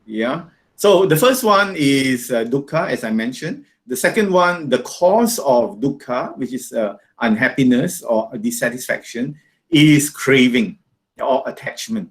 Yeah. So the first one is dukkha, as I mentioned. The second one, the cause of dukkha, which is unhappiness or dissatisfaction, is craving or attachment.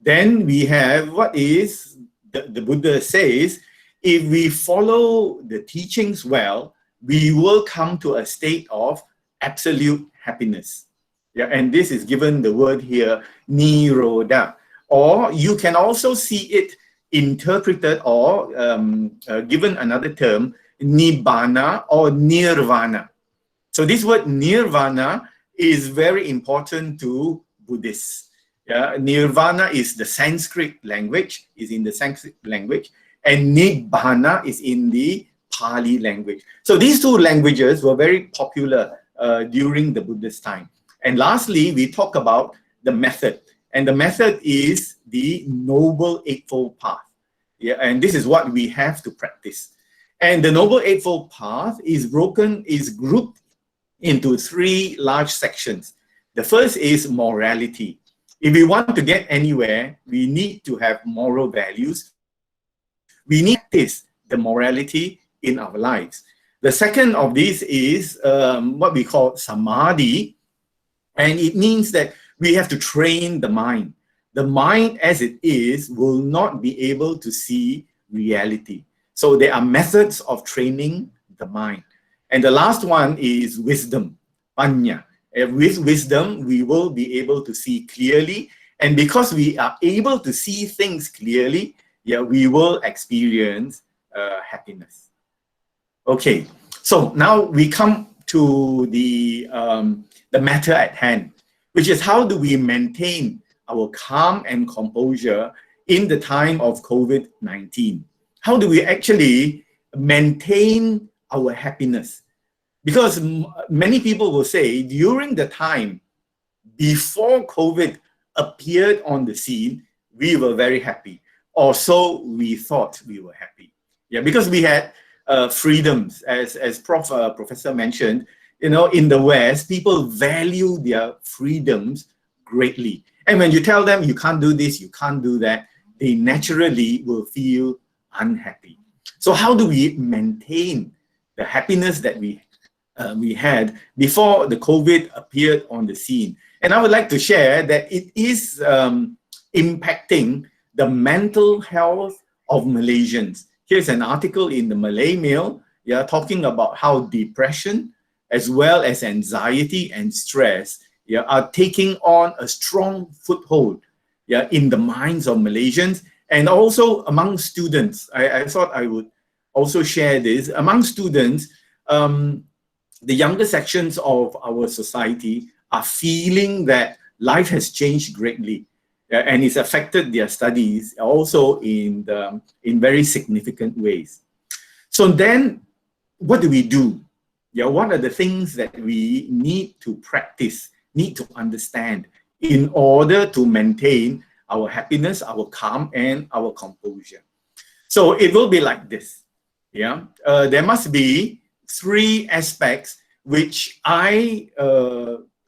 Then we have what is, the Buddha says, if we follow the teachings well, we will come to a state of absolute happiness. Yeah, and this is given the word here, nirodha. Or you can also see it interpreted or given another term, nibbana or nirvana. So this word nirvana is very important to Buddhists. Yeah, nirvana is the Sanskrit language, and nibbana is in the Pali language. So these two languages were very popular during the Buddhist time. And lastly, we talk about the method. And the method is the Noble Eightfold Path. Yeah, and this is what we have to practice. And the Noble Eightfold Path is grouped into three large sections. The first is morality. If we want to get anywhere, we need to have moral values. We need to practice the morality in our lives. The second of these is what we call samadhi, and it means that we have to train the mind. The mind as it is will not be able to see reality. So there are methods of training the mind. And the last one is wisdom, panya. With wisdom, we will be able to see clearly. And because we are able to see things clearly, yeah, we will experience happiness. Okay, so now we come to the matter at hand, which is how do we maintain our calm and composure in the time of COVID-19? How do we actually maintain our happiness? Because many people will say during the time before COVID appeared on the scene, we were very happy, or so we thought we were happy. Yeah, because we had freedoms, as Professor mentioned. You know, in the West, people value their freedoms greatly. And when you tell them you can't do this, you can't do that, they naturally will feel unhappy. So how do we maintain the happiness that we had before the COVID appeared on the scene? And I would like to share that it is impacting the mental health of Malaysians. Here's an article in the Malay Mail, yeah, talking about how depression as well as anxiety and stress, yeah, are taking on a strong foothold, yeah, in the minds of Malaysians and also among students. I thought I would also share this. Among students, the younger sections of our society are feeling that life has changed greatly, and it's affected their studies also in very significant ways. So then, what do we do? Yeah, what are the things that we need to practice, need to understand in order to maintain our happiness, our calm, and our composure? So it will be like this. Yeah, there must be 3 aspects which I,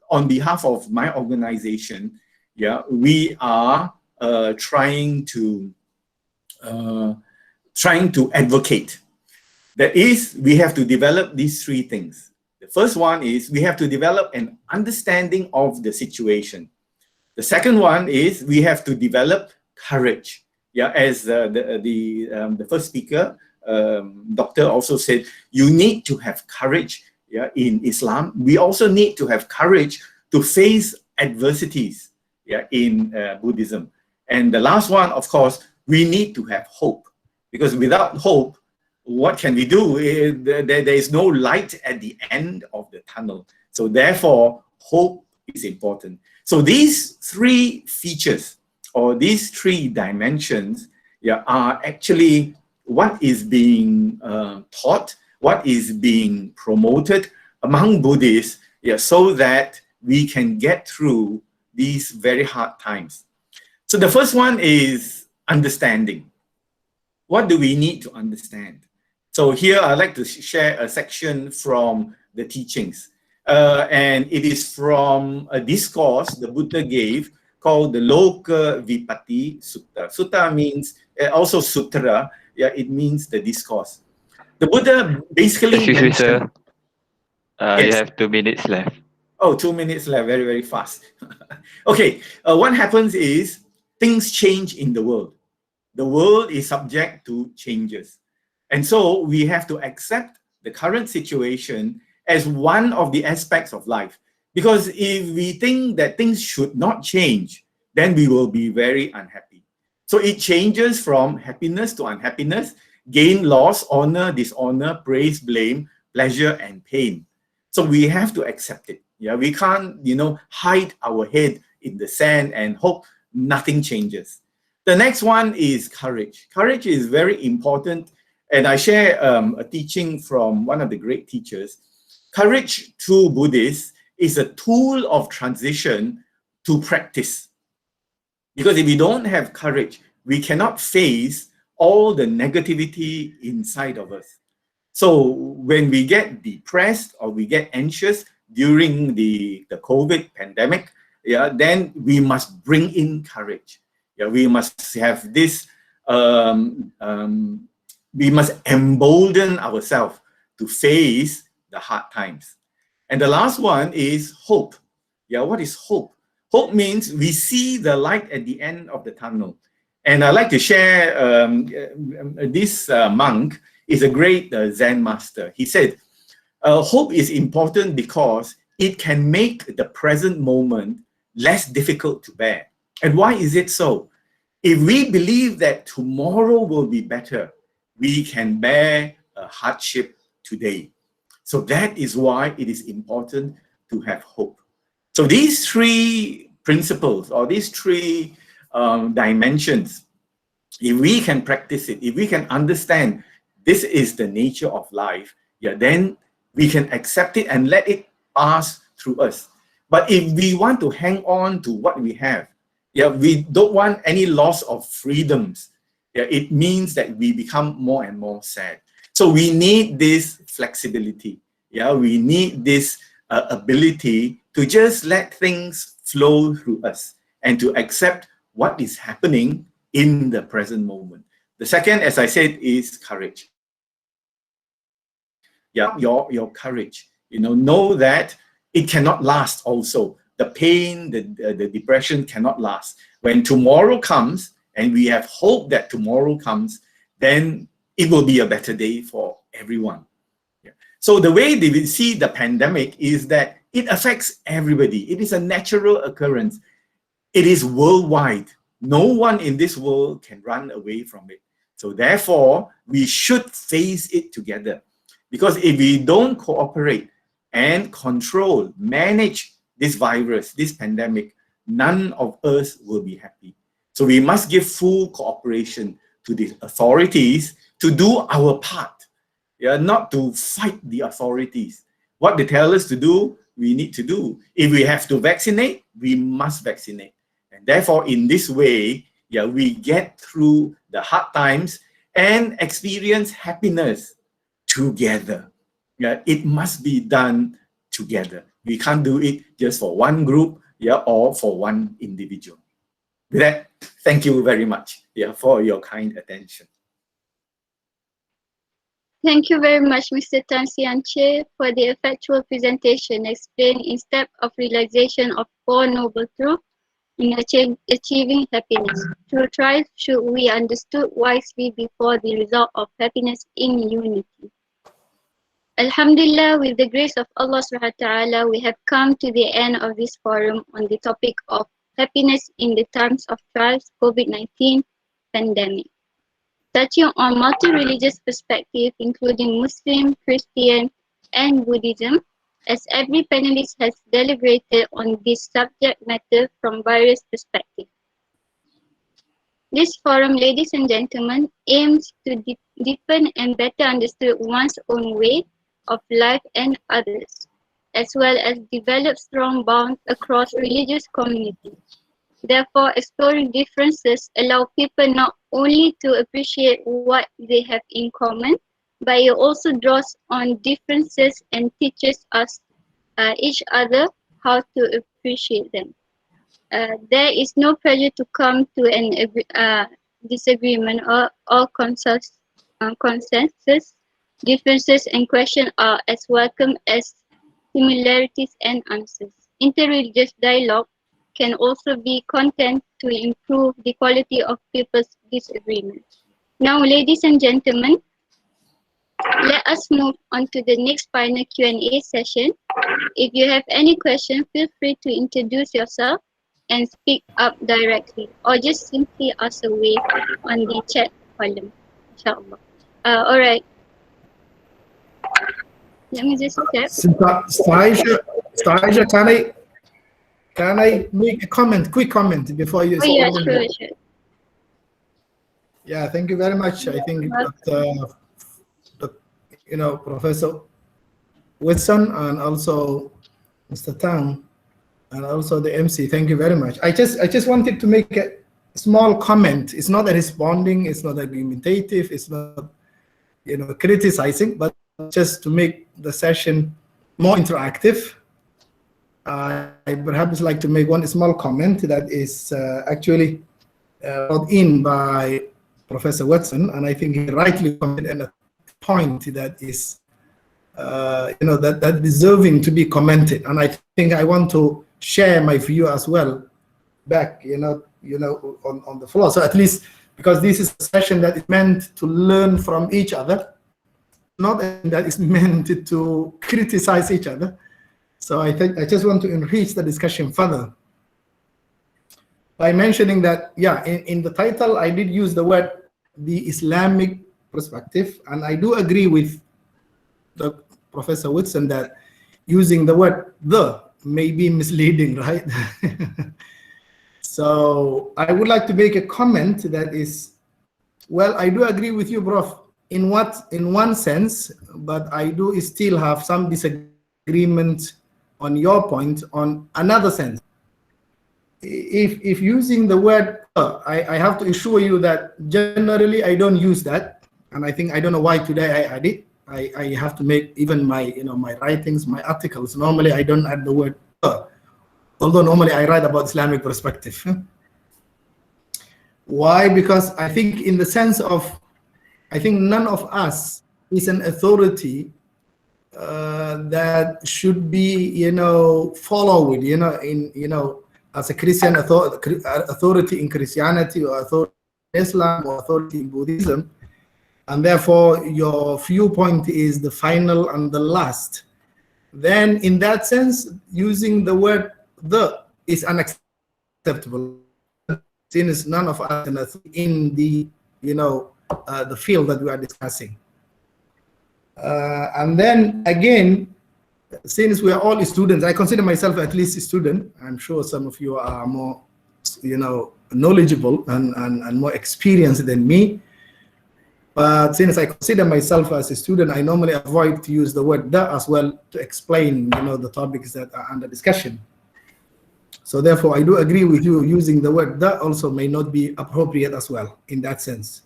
on behalf of my organization, yeah, we are trying to advocate. That is, we have to develop these 3 things. The first one is we have to develop an understanding of the situation. The second one is we have to develop courage. Yeah, as the first speaker, doctor also said, you need to have courage. Yeah, in Islam, we also need to have courage to face adversities. Yeah, in Buddhism. And the last one, of course, we need to have hope, because without hope, what can we do? There is no light at the end of the tunnel. So therefore, hope is important. So these 3 features, or these 3 dimensions, yeah, are actually what is being taught, what is being promoted among Buddhists, yeah, so that we can get through these very hard times. So the first one is understanding. What do we need to understand? So here I'd like to share a section from the teachings. And it is from a discourse the Buddha gave called the Loka Vipatti Sutta. Sutta means, also sutra, yeah, it means the discourse. The Buddha basically Excuse me, sir. Yes. You have 2 minutes left. Oh, 2 minutes left, very, very fast. Okay, what happens is things change in the world. The world is subject to changes. And so we have to accept the current situation as one of the aspects of life. Because if we think that things should not change, then we will be very unhappy. So it changes from happiness to unhappiness, gain, loss, honor, dishonor, praise, blame, pleasure, and pain. So we have to accept it. Yeah, we can't, hide our head in the sand and hope nothing changes. The next one is courage. Courage is very important. And I share a teaching from one of the great teachers. Courage to Buddhists is a tool of transition to practice. Because if we don't have courage, we cannot face all the negativity inside of us. So when we get depressed or we get anxious during the COVID pandemic, yeah, then we must bring in courage. Yeah, we must have this, we must embolden ourselves to face the hard times. And the last one is hope. Yeah, what is hope? Hope means we see the light at the end of the tunnel. And I'd like to share this monk is a great Zen master. He said, hope is important because it can make the present moment less difficult to bear. And why is it so? If we believe that tomorrow will be better, we can bear a hardship today. So that is why it is important to have hope. So these 3 principles, or these 3 dimensions, if we can practice it, if we can understand this is the nature of life, yeah, then we can accept it and let it pass through us. But if we want to hang on to what we have, yeah, we don't want any loss of freedoms. Yeah, it means that we become more and more sad. So we need this flexibility. Yeah, we need this ability to just let things flow through us and to accept what is happening in the present moment. The second, as I said, is courage. Yeah, your courage. Know that it cannot last also. The pain, the depression cannot last. When tomorrow comes, and we have hope that tomorrow comes, then it will be a better day for everyone. Yeah. So the way they will see the pandemic is that it affects everybody. It is a natural occurrence. It is worldwide. No one in this world can run away from it. So therefore, we should face it together. Because if we don't cooperate and control, manage this virus, this pandemic, none of us will be happy. So we must give full cooperation to the authorities to do our part, yeah, not to fight the authorities. What they tell us to do, we need to do. If we have to vaccinate, we must vaccinate. And therefore, in this way, yeah, we get through the hard times and experience happiness together. Yeah, it must be done together. We can't do it just for one group, yeah, or for one individual. With that, thank you very much, yeah, for your kind attention. Thank you very much, Mr. Tan Sian Che, for the effectual presentation explaining in steps of realization of Four Noble Truths in achieving happiness. Through trials should we understood wisely before the result of happiness in unity. Alhamdulillah, with the grace of Allah subhanahu wa ta'ala, we have come to the end of this forum on the topic of happiness in the times of trials, COVID-19 pandemic. Touching on multi-religious perspective, including Muslim, Christian, and Buddhism, as every panelist has deliberated on this subject matter from various perspectives. This forum, ladies and gentlemen, aims to deepen and better understand one's own way of life and others, as well as develop strong bonds across religious communities. Therefore, exploring differences allow people not only to appreciate what they have in common, but it also draws on differences and teaches us each other how to appreciate them. There is no pressure to come to an disagreement or consensus. Differences and questions are as welcome as similarities and answers. Interreligious dialogue can also be content to improve the quality of people's disagreement. Now, ladies and gentlemen, let us move on to the next final Q&A session. If you have any question, feel free to introduce yourself and speak up directly, or just simply ask away on the chat column, inshallah. All right. Let me just check. Staisha, can I make a comment, quick comment before you? Oh yeah, sure. Yeah, thank you very much. I think that, Professor Whitson and also Mr. Tang and also the MC, thank you very much. I just wanted to make a small comment. It's not a responding, it's not argumentative, it's not criticizing, but just to make the session more interactive. I perhaps like to make one small comment that is actually brought in by Professor Watson, and I think he rightly commented on a point that is, that deserving to be commented. And I think I want to share my view as well back, on the floor. So at least, because this is a session that is meant to learn from each other, not that is meant to criticize each other. So I think I just want to enrich the discussion further by mentioning that, yeah, in the title, I did use the word the Islamic perspective, and I do agree with the Professor Whitson that using the word the may be misleading, right? So I would like to make a comment that is, well, I do agree with you, Prof, in one sense, but I do still have some disagreement on your point on another sense. If using the word I have to assure you that generally I don't use that, and I think I don't know why today I add it. I have to make even my my writings, my articles. Normally I don't add the word although normally I write about Islamic perspective. Why? Because I think in the sense of, I think none of us is an authority that should be followed as a Christian authority in Christianity, or authority in Islam, or authority in Buddhism, and therefore your viewpoint is the final and the last. Then in that sense, using the word the is unacceptable, since none of us in the the field that we are discussing. And then again, since we are all students, I consider myself at least a student. I'm sure some of you are more, knowledgeable and more experienced than me. But since I consider myself as a student, I normally avoid to use the word the as well to explain, the topics that are under discussion. So therefore, I do agree with you, using the word the also may not be appropriate as well in that sense.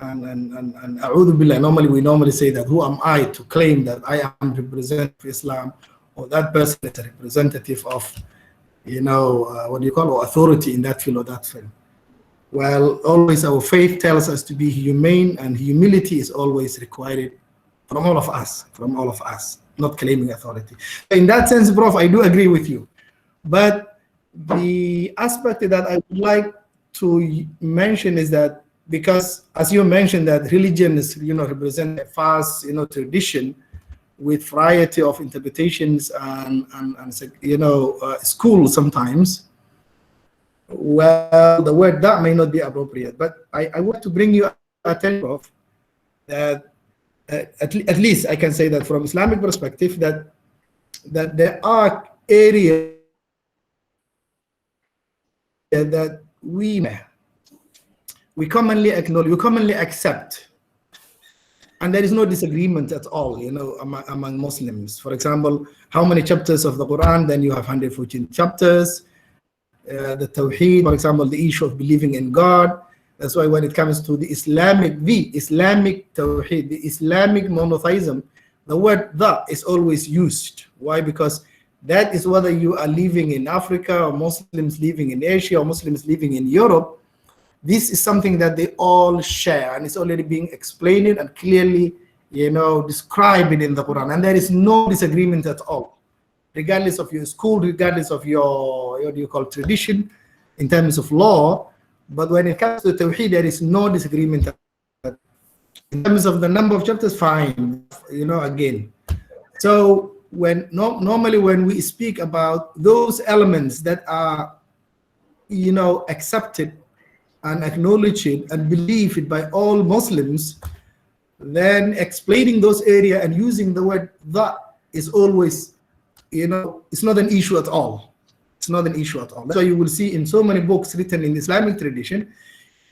and a'udhu billah, we normally say that, who am I to claim that I am representative of Islam, or that person is a representative of, what do you call, or authority in that field or that field. Well, always our faith tells us to be humane, and humility is always required from all of us, not claiming authority. In that sense, Prof, I do agree with you. But the aspect that I would like to mention is that, because as you mentioned, that religion is, represent a vast, tradition with variety of interpretations and schools sometimes. Well, the word that may not be appropriate, but I want to bring you attention, Prof, that at least I can say that from Islamic perspective, that there are areas that we commonly acknowledge, we commonly accept, and there is no disagreement at all, among Muslims. For example, how many chapters of the Quran? Then you have 114 chapters. The Tawheed, for example, the issue of believing in God. That's why when it comes to the Islamic Tawheed, the Islamic monotheism, the word "the" is always used. Why? Because that is whether you are living in Africa, or Muslims living in Asia, or Muslims living in Europe. This is something that they all share, and it's already being explained and clearly, described in the Quran. And there is no disagreement at all, regardless of your school, regardless of your, what do you call, tradition in terms of law. But when it comes to Tawheed, there is no disagreement. In terms of the number of chapters, fine, again. So normally when we speak about those elements that are, accepted and acknowledged and believed by all Muslims, then explaining those areas and using the word "that" is always, it's not an issue at all. It's not an issue at all. That's why you will see in so many books written in Islamic tradition,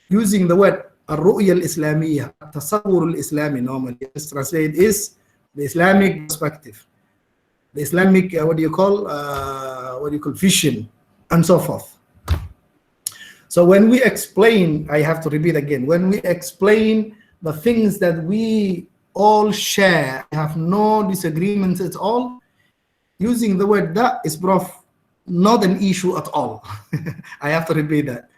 using the word al-ru'ya al-islamiyya, tasawwur al-islami, normally it's translated is the Islamic perspective, the Islamic, what do you call, vision, and so forth. So when we explain, I have to repeat again, when we explain the things that we all share, have no disagreements at all, using the word "that" is, Prof, not an issue at all. I have to repeat that.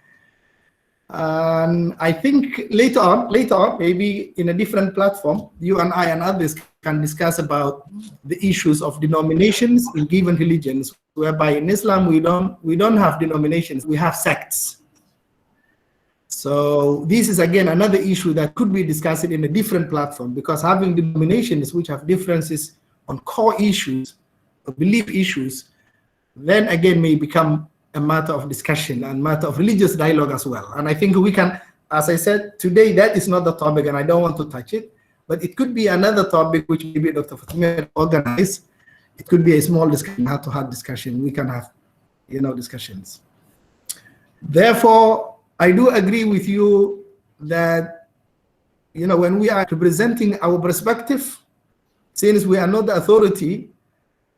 I think later on, maybe in a different platform, you and I and others can discuss about the issues of denominations in given religions, whereby in Islam we don't have denominations, we have sects. So this is again another issue that could be discussed in a different platform, because having denominations which have differences on core issues, or belief issues, then again may become a matter of discussion and matter of religious dialogue as well. And I think we can, as I said, today that is not the topic and I don't want to touch it, but it could be another topic which maybe Dr. Fatmir organize. It could be a small discussion, heart-to-heart discussion. We can have, discussions. Therefore, I do agree with you that, when we are representing our perspective, since we are not the authority,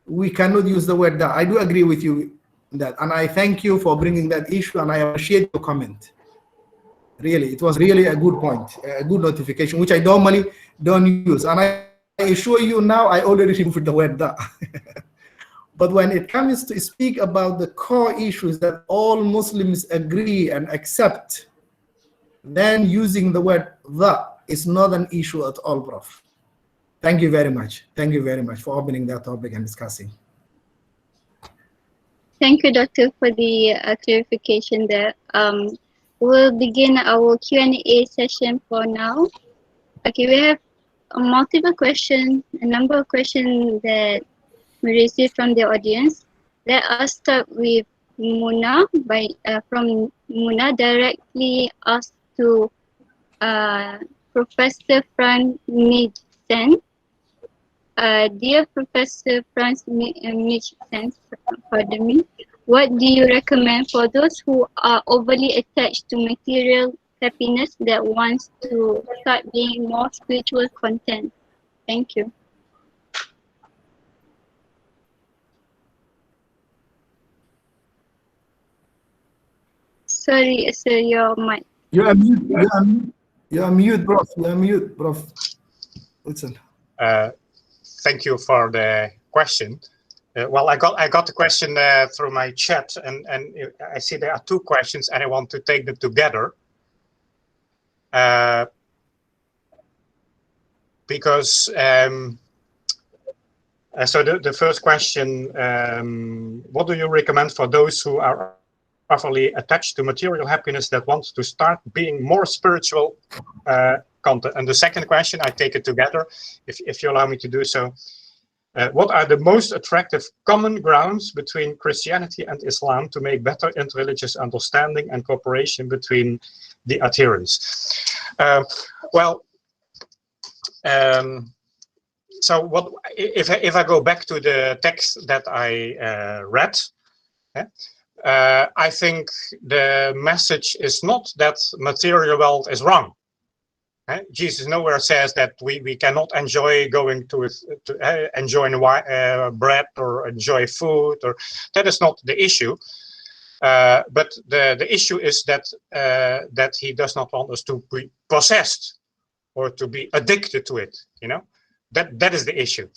we cannot use the word "that." I do agree with you on that, and I thank you for bringing that issue, and I appreciate your comment. Really, it was really a good point, a good notification, which I normally don't use. And I assure you now, I already removed the word "that." But when it comes to speak about the core issues that all Muslims agree and accept, then using the word "that" is not an issue at all, Prof. Thank you very much. Thank you very much for opening that topic and discussing. Thank you, Doctor, for the clarification there. We'll begin our Q&A session for now. Okay, we have multiple questions, a number of questions that we received from the audience. Let us start with Muna. From Muna, directly asked to Professor Franz Mijsen. Dear Professor Franz Mijsen, pardon me, what do you recommend for those who are overly attached to material happiness that wants to start being more spiritual content? Thank you. Sorry, sir, your mic. You are mute. You are mute, Prof. You are mute, Prof. Listen. Thank you for the question. Well, I got the question through my chat, and I see there are two questions, and I want to take them together. Because so the first question, what do you recommend for those who are overly attached to material happiness that want to start being more spiritual content? And the second question, I take it together, if you allow me to do so. What are the most attractive common grounds between Christianity and Islam to make better interreligious understanding and cooperation between the adherents? So what if I go back to the text that I read? I think the message is not that material wealth is wrong. Jesus nowhere says that we cannot enjoy going to enjoy bread or enjoy food, or that is not the issue. But the issue is that that he does not want us to be possessed or to be addicted to it. You know, that is the issue.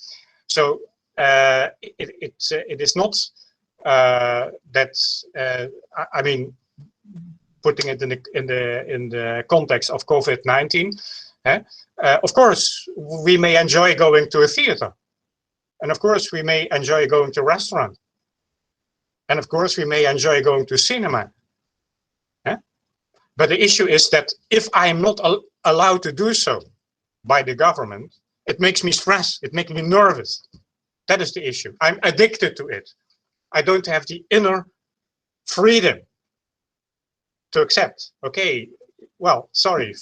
So it is not that I mean, putting it in the context of COVID-19, of course we may enjoy going to a theater, and of course we may enjoy going to a restaurant, and of course we may enjoy going to cinema. But the issue is that if I am not allowed to do so by the government, it makes me stressed, it makes me nervous. That is the issue. I'm addicted to it. I don't have the inner freedom to accept. Okay, well, sorry,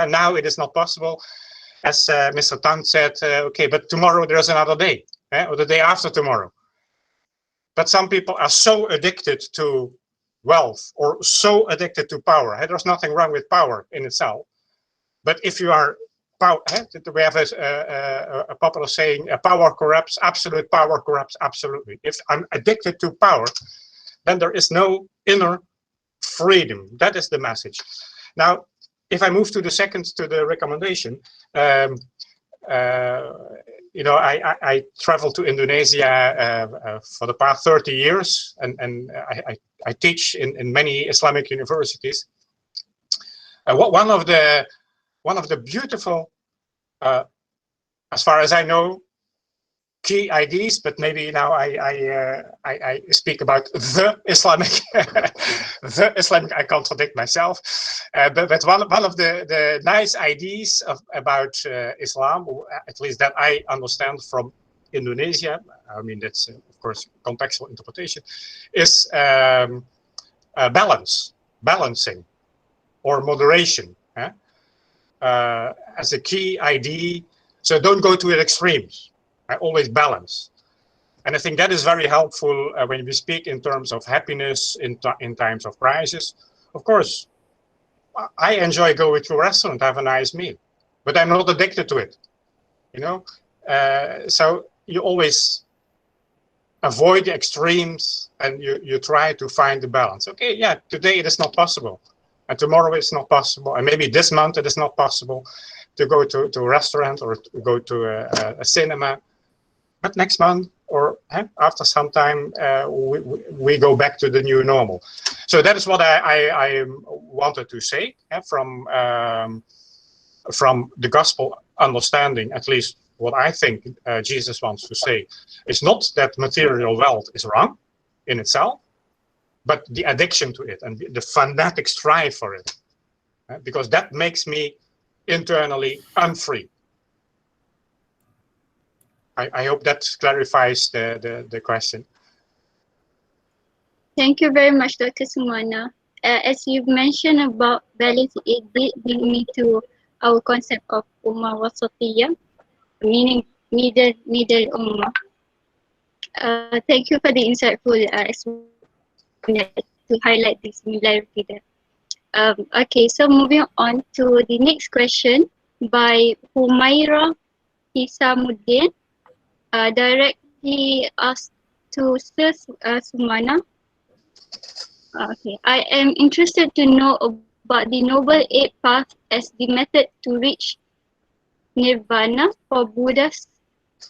now it is not possible. As Mr. Tan said, okay, but tomorrow there's another day, or the day after tomorrow. But some people are so addicted to wealth or so addicted to power. There's nothing wrong with power in itself. But if you are power, we have a popular saying, power corrupts, absolute power corrupts absolutely. If I'm addicted to power, then there is no inner freedom. That is the message. Now, if I move to the recommendation, you know, I traveled to Indonesia for the past 30 years, and I teach in many Islamic universities. One of the beautiful, as far as I know, key ideas, but maybe now I speak about the Islamic, the Islamic. I contradict myself, but one of the nice ideas about Islam, at least that I understand from Indonesia. I mean, that's of course contextual interpretation, is balancing, or moderation, as a key idea. So don't go to the extremes. I always balance, and I think that is very helpful when we speak in terms of happiness in times of crisis. Of course, I enjoy going to a restaurant, have a nice meal, but I'm not addicted to it. You know, so you always avoid the extremes, and you try to find the balance. Okay, yeah, today it is not possible, and tomorrow it's not possible, and maybe this month it is not possible to go to a restaurant or to go to a cinema. But next month or after some time, we go back to the new normal. So that is what I wanted to say from the gospel understanding, at least what I think Jesus wants to say. It's not that material wealth is wrong in itself, but the addiction to it and the fanatic strive for it, because that makes me internally unfree. I hope that clarifies the question. Thank you very much, Dr. Sumana. As you've mentioned about balance, it did bring me to our concept of Ummah Wasatiyah, meaning middle Ummah. Thank you for the insightful explanation to highlight this similarity there. Okay, so moving on to the next question by Humaira Hisamuddin. Directly asked to Sir Sumana. Okay, I am interested to know about the Noble Eight Path as the method to reach nirvana for Buddhists.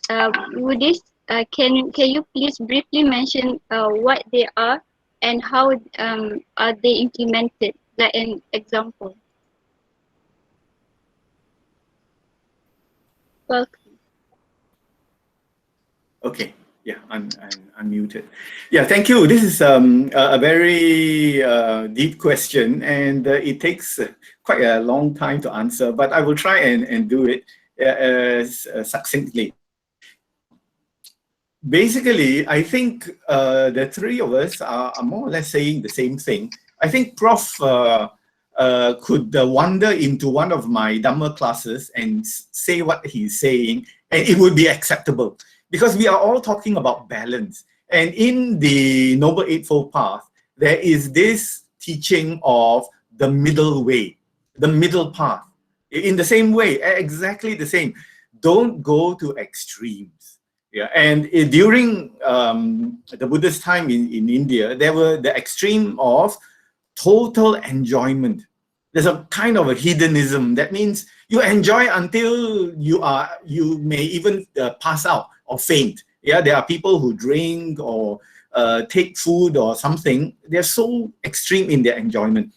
Can you please briefly mention what they are and how are they implemented, like an example? Welcome. Okay, yeah, I'm unmuted. Yeah, thank you. This is a very deep question, and it takes quite a long time to answer, but I will try and do it succinctly. Basically, I think the three of us are more or less saying the same thing. I think Prof could wander into one of my Dhamma classes and say what he's saying, and it would be acceptable. Because we are all talking about balance. And in the Noble Eightfold Path, there is this teaching of the middle way, the middle path. In the same way, exactly the same. Don't go to extremes. Yeah, and during the Buddha's time in India, there were the extreme of total enjoyment. There's a kind of a hedonism. That means you enjoy until you may even pass out or faint. Yeah, there are people who drink or take food or something. They're so extreme in their enjoyment.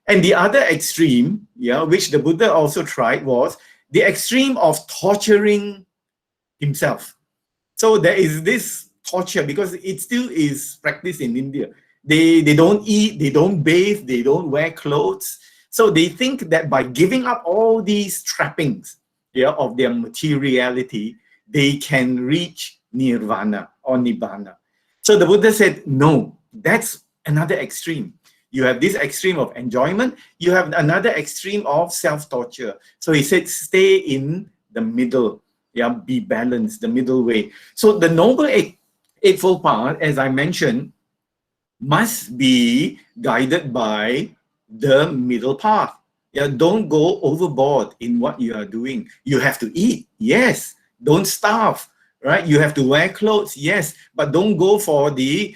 And the other extreme, yeah, which the Buddha also tried, was the extreme of torturing himself. So there is this torture because it still is practiced in India. They don't eat, they don't bathe, they don't wear clothes. So they think that by giving up all these trappings, yeah, of their materiality, they can reach nirvana or nibbana. So the Buddha said, no, that's another extreme. You have this extreme of enjoyment, you have another extreme of self-torture. So he said, stay in the middle, yeah, be balanced, the middle way. So the Noble Eightfold Path, as I mentioned, must be guided by the middle path. Yeah, don't go overboard in what you are doing. You have to eat, yes. Don't starve, right? You have to wear clothes, yes, but don't go for the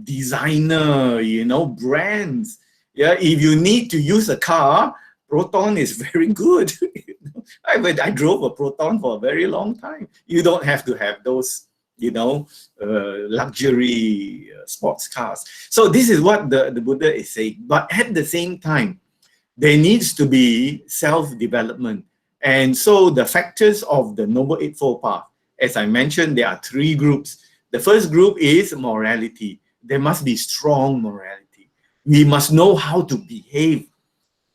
designer, brands. Yeah, if you need to use a car, Proton is very good. I drove a Proton for a very long time. You don't have to have those, luxury sports cars. So this is what the Buddha is saying. But at the same time, there needs to be self-development. And so the factors of the Noble Eightfold Path, as I mentioned, there are three groups. The first group is morality. There must be strong morality. We must know how to behave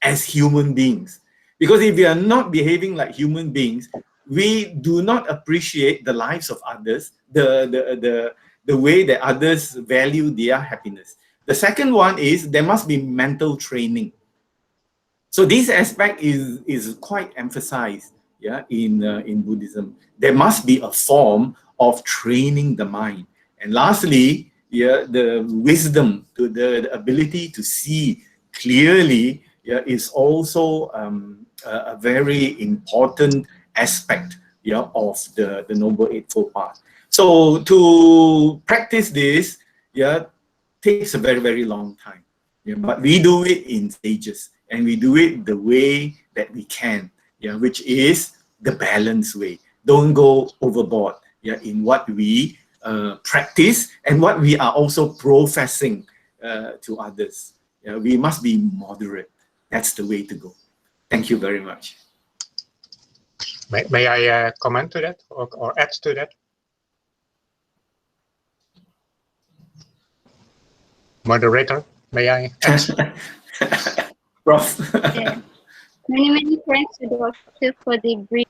as human beings. Because if we are not behaving like human beings, we do not appreciate the lives of others, the way that others value their happiness. The second one is there must be mental training. So this aspect is quite emphasized, yeah, in Buddhism. There must be a form of training the mind. And lastly, yeah, the wisdom, the ability to see clearly, yeah, is also a very important aspect, yeah, of the Noble Eightfold Path. So to practice this, yeah, takes a very, very long time. Yeah, but we do it in stages, and we do it the way that we can, yeah, which is the balanced way. Don't go overboard, yeah, in what we practice and what we are also professing to others. Yeah, we must be moderate. That's the way to go. Thank you very much. May I comment to that or add to that? Moderator, may I answer? Prof. Yeah. Many thanks to the Doctor for the brief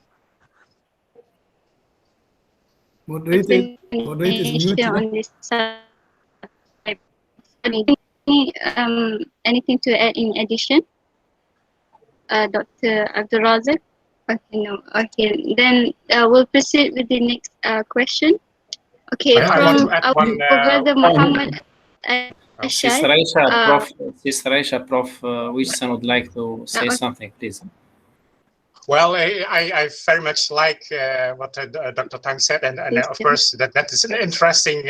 Moderator is muted. on this subject. Anything to add in addition? Dr. Abdul Razak? Okay, no. Okay, then we'll proceed with the next question. Okay, I want to add our one, brother Muhammad Ashad. Sister Aisha, Prof. Wissan would like to say something, please. Well, I very much like what Dr. Tang said, and of course that is an interesting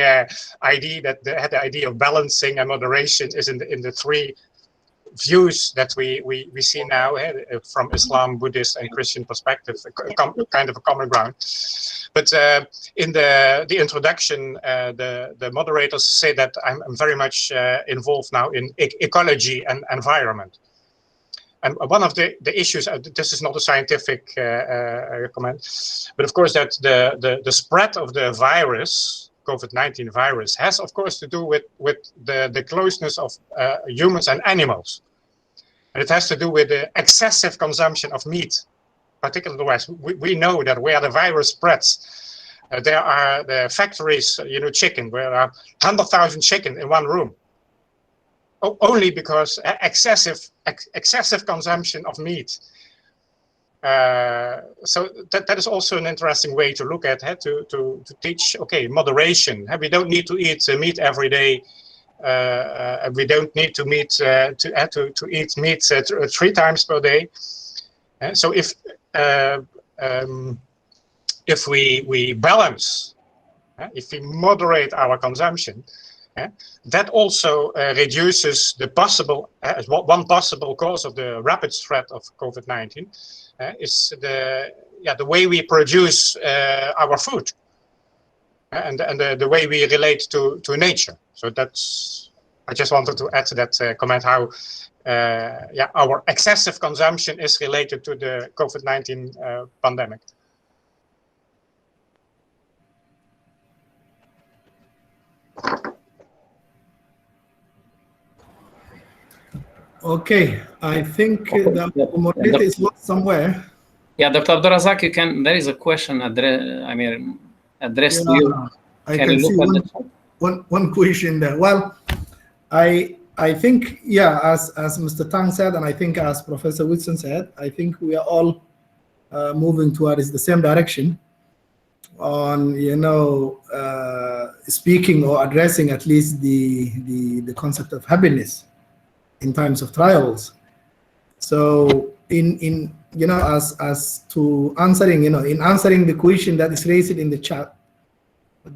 idea, that the idea of balancing and moderation is in the three views that we see now from Islam, Buddhist, and Christian perspective, kind of a common ground. But in the introduction, the moderators say that I'm very much involved now in ecology and environment. And one of the issues, this is not a scientific comment, but of course that the spread of the virus, COVID-19 virus, has of course to do with the closeness of humans and animals. And it has to do with the excessive consumption of meat, particularly the West. We know that where the virus spreads, there are the factories, chicken, where there are 100,000 chicken in one room. Only because excessive consumption of meat. So that is also an interesting way to look at it, to teach, okay, moderation. We don't need to eat meat every day. We don't need to eat meat 3 times per day. So if we balance, if we moderate our consumption, that also reduces the possible, one possible cause of the rapid spread of COVID-19 is the way we produce our food and the way we relate to nature. So that's, I just wanted to add to that comment how our excessive consumption is related to the COVID-19 pandemic. Okay, I think the moderator is lost somewhere. Yeah, Dr. Abdul Razak, you can. There is a question addressed to you. I can see one question there. Well, I think, yeah, as Mr. Tang said, and I think as Professor Whitson said, I think we are all moving towards the same direction on, speaking or addressing at least the concept of happiness in times of trials. So as to answering, in answering the question that is raised in the chat,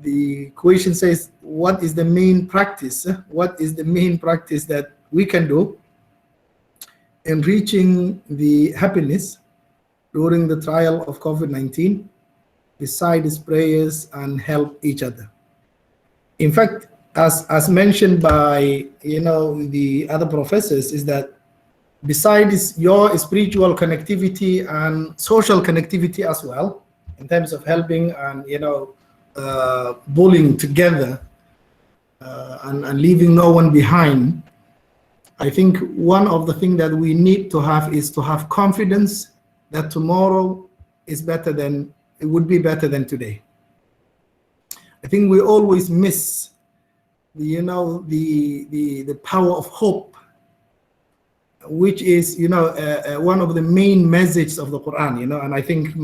the question says, what is the main practice? What is the main practice that we can do in reaching the happiness during the trial of COVID-19, besides prayers and help each other? In fact, as mentioned by the other professors, is that besides your spiritual connectivity and social connectivity as well, in terms of helping and pulling together and leaving no one behind, I think one of the things that we need to have is to have confidence that tomorrow is better than, it would be better than today. I think we always miss the power of hope, which is one of the main messages of the Quran, and I think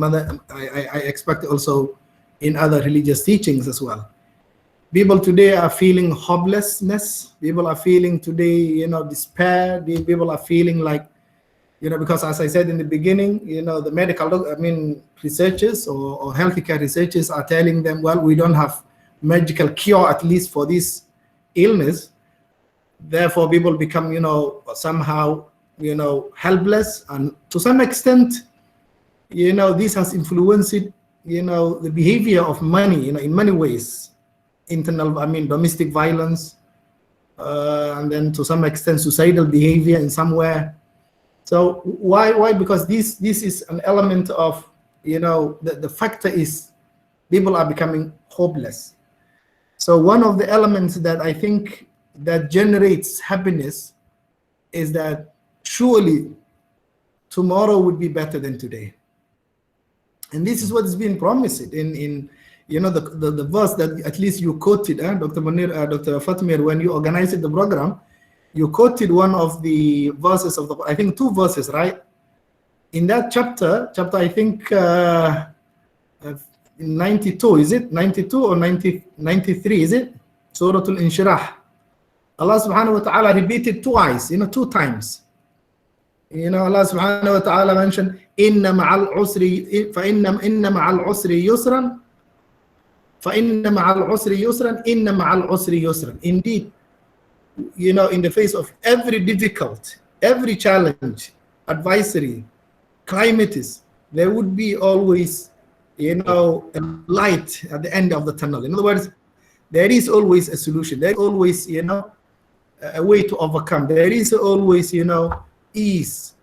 I expect also in other religious teachings as well. People today are feeling hopelessness. People are feeling today, despair. People are feeling like, because as I said in the beginning, the medical, researchers or healthcare researchers are telling them, well, we don't have magical cure, at least for this illness. Therefore, people become, somehow, helpless, and to some extent, this has influenced, the behavior of money, in many ways, internal, domestic violence, and then to some extent, suicidal behavior in somewhere. So why? Because this is an element of, the factor is people are becoming hopeless. So one of the elements that I think that generates happiness is that surely tomorrow would be better than today. And this is what is being promised in the verse that at least you quoted, Dr. Fatmir, when you organized the program, you quoted one of the verses of I think 2 verses, right? In that chapter I think 92, is it 92 or 93, is it? Surah Al-Inshirah. Allah subhanahu wa ta'ala repeated twice, 2 times. Allah subhanahu wa ta'ala mentioned, inna ma'al usri yusran, inna ma'al usri yusran. Indeed, in the face of every difficulty, every challenge, advisory, climate is, there would be always, you know, a light at the end of the tunnel. In other words, there is always a solution. There is always, you know, a way to overcome. There is always, you know, ease.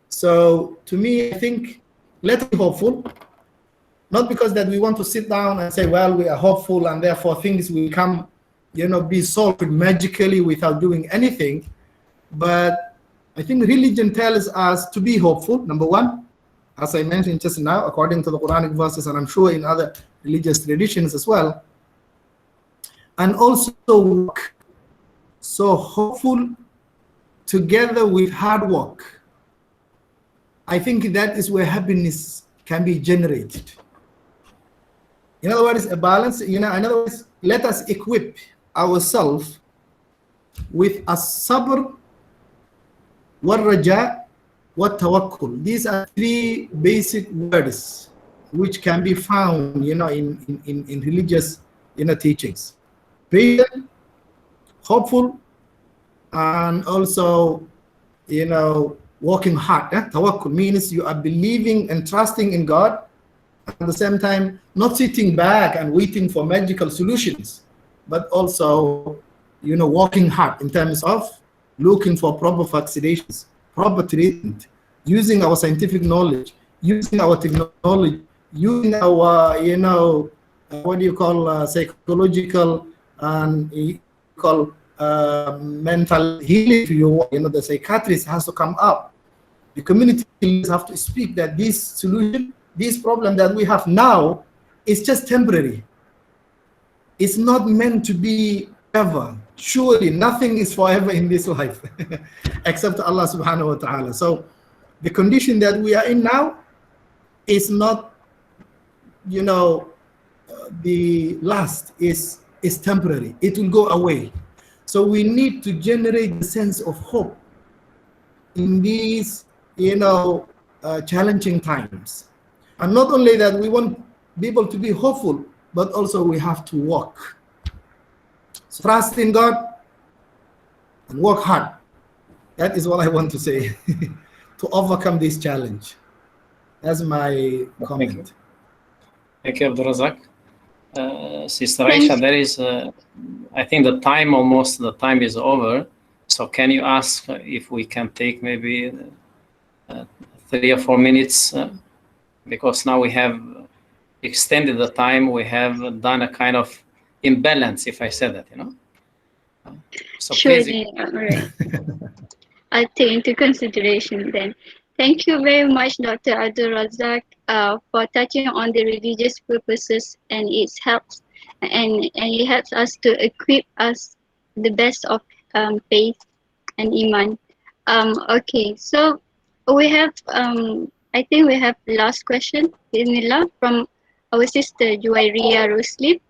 So to me, I think let's be hopeful. Not because that we want to sit down and say, well, we are hopeful and therefore things will come, you know, be solved magically without doing anything. But I think religion tells us to be hopeful, number one, as I mentioned just now, according to the Quranic verses, and I'm sure in other religious traditions as well. And also work. So hopeful together with hard work. I think that is where happiness can be generated. In other words, a balance, you know, in other words, let us equip ourselves with as-sabr, wal-raja, wat-tawakkul. These are three basic words which can be found, you know, in religious, you know, teachings. Patient, hopeful, and also, you know, working hard. Tawakkul means you are believing and trusting in God, at the same time not sitting back and waiting for magical solutions, but also, you know, working hard in terms of looking for proper vaccinations, proper treatment, using our scientific knowledge, using our technology, using our, you know, what do you call psychological and mental healing. If you know, the psychiatrist has to come up. The community have to speak that this solution, this problem that we have now is just temporary. It's not meant to be ever. Surely nothing is forever in this life except Allah subhanahu wa ta'ala. So the condition that we are in now is not, you know, the last is temporary. It will go away. So we need to generate the sense of hope in these, you know, challenging times. And not only that, we want people to be hopeful, but also we have to work. So trust in God and work hard. That is what I want to say to overcome this challenge. That's my comment. Thank you, Abdul Razak. Sister Aisha, there is, I think the time is over. So can you ask if we can take maybe 3 or 4 minutes? Because now we have extended the time, we have done a kind of imbalance, if I said that, you know. So surely, all right. I'll take into consideration then. Thank you very much, Dr. Abdul Razak, for touching on the religious purposes and its helps, and it helps us to equip us the best of faith and iman. Okay, so we have I think we have last question, Bismillah, from our sister Juwairiya Rusli.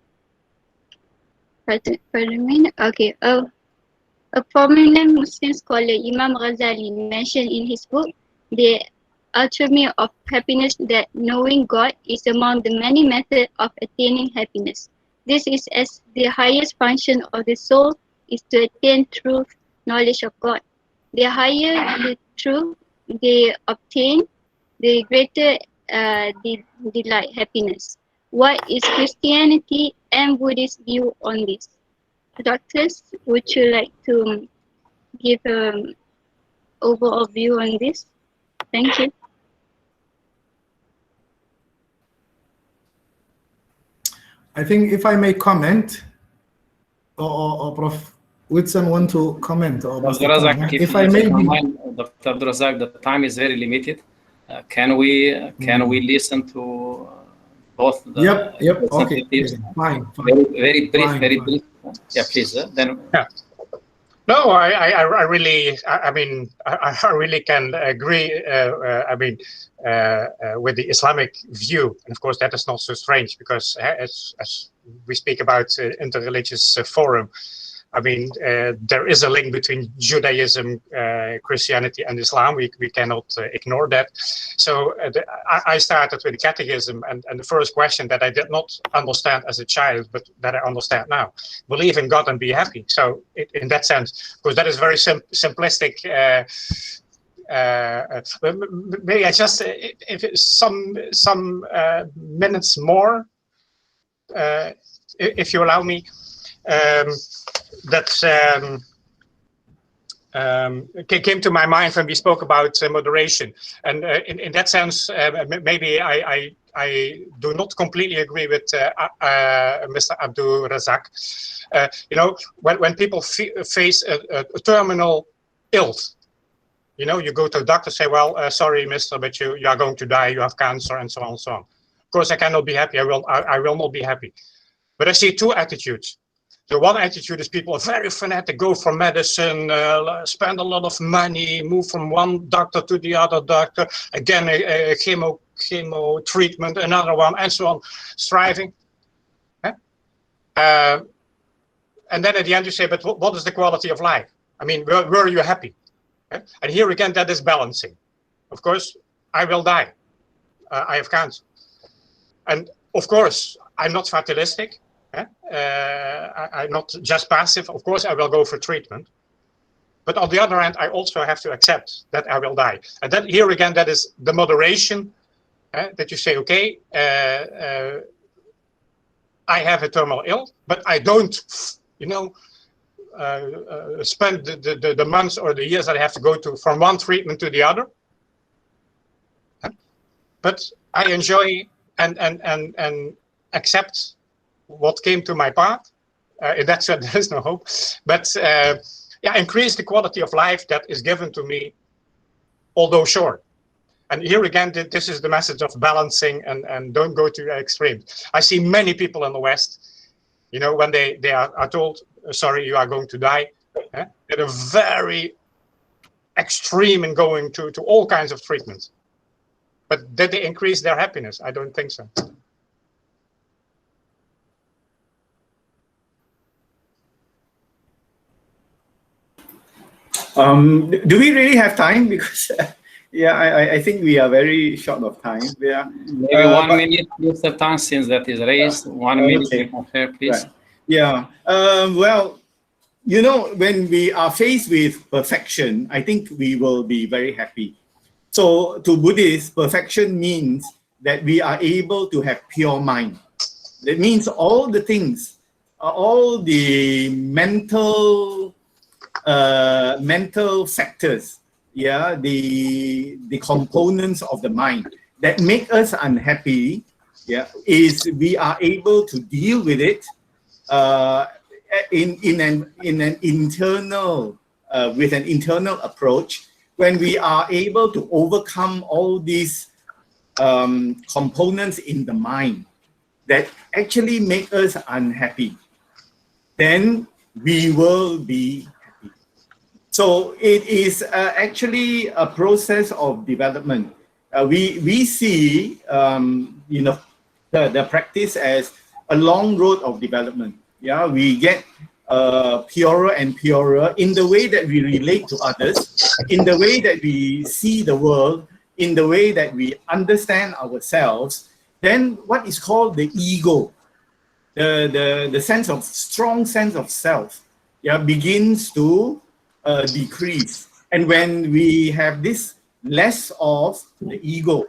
Pardon me. Okay. A prominent Muslim scholar, Imam Ghazali, mentioned in his book, The Alchemy of Happiness, that knowing God is among the many methods of attaining happiness. This is as the highest function of the soul is to attain true knowledge of God. The higher the truth they obtain, the greater the delight, happiness. What is Christianity and Buddhist view on this? Doctors, would you like to give an overall view on this? Thank you. I think if I may comment, or Prof. Whitson want to comment, or Dr. Razak, if I may, Dr. Abdul Razak, the time is very limited. Can we listen to both? The yep. Okay. Fine. Very brief. Brief. Yeah, please. Then. Yeah. No, I really, I mean, I really can agree. With the Islamic view, and of course that is not so strange because as we speak about interreligious forum, I mean, there is a link between Judaism, Christianity, and Islam. We cannot ignore that. So I started with the catechism, and the first question that I did not understand as a child, but that I understand now: believe in God and be happy. So in that sense, because that is very simplistic. Maybe I just, if it's some minutes more, if you allow me. That came to my mind when we spoke about moderation, and in that sense, maybe I do not completely agree with Mr. Abdul Razak. You know, when people face a terminal illness, you know, you go to a doctor, say, well, sorry, mister, but you are going to die, you have cancer, and so on and so on. Of course, I cannot be happy. I will not be happy. But I see two attitudes. The one attitude is people are very fanatic, go for medicine, spend a lot of money, move from one doctor to the other doctor, again, a chemo treatment, another one, and so on, striving. And then at the end you say, but what is the quality of life? I mean, were you happy? And here again, that is balancing. Of course, I will die. I have cancer. And of course, I'm not fatalistic. I'm not just passive. Of course, I will go for treatment. But on the other hand, I also have to accept that I will die. And then here again, that is the moderation that you say, okay, I have a terminal ill, but I don't, you know, spend the months or the years that I have to go to from one treatment to the other. But I enjoy and accept what came to my path. In that sense, there is no hope. But yeah, increase the quality of life that is given to me, although short. And here again, this is the message of balancing and don't go to extremes. I see many people in the West, you know, when they are told, sorry, you are going to die, that are very extreme in going to all kinds of treatments. But did they increase their happiness? I don't think so. Do we really have time? Because yeah, I think we are very short of time. Yeah. Maybe 1 minute, Mr. Tan, since that is raised. 1 minute, okay, please. Right. Yeah. Well, you know, when we are faced with perfection, I think we will be very happy. So to Buddhists, perfection means that we are able to have pure mind. That means all the things, all the mental factors, yeah, the components of the mind that make us unhappy, yeah, is we are able to deal with it in an internal with an internal approach, when we are able to overcome all these components in the mind that actually make us unhappy, then we will be happy. So it is actually a process of development. We see you know, the practice as a long road of development. Yeah, we get purer and purer in the way that we relate to others, in the way that we see the world, in the way that we understand ourselves. Then what is called the ego, the sense of strong sense of self, yeah, begins to decrease. And when we have this less of the ego,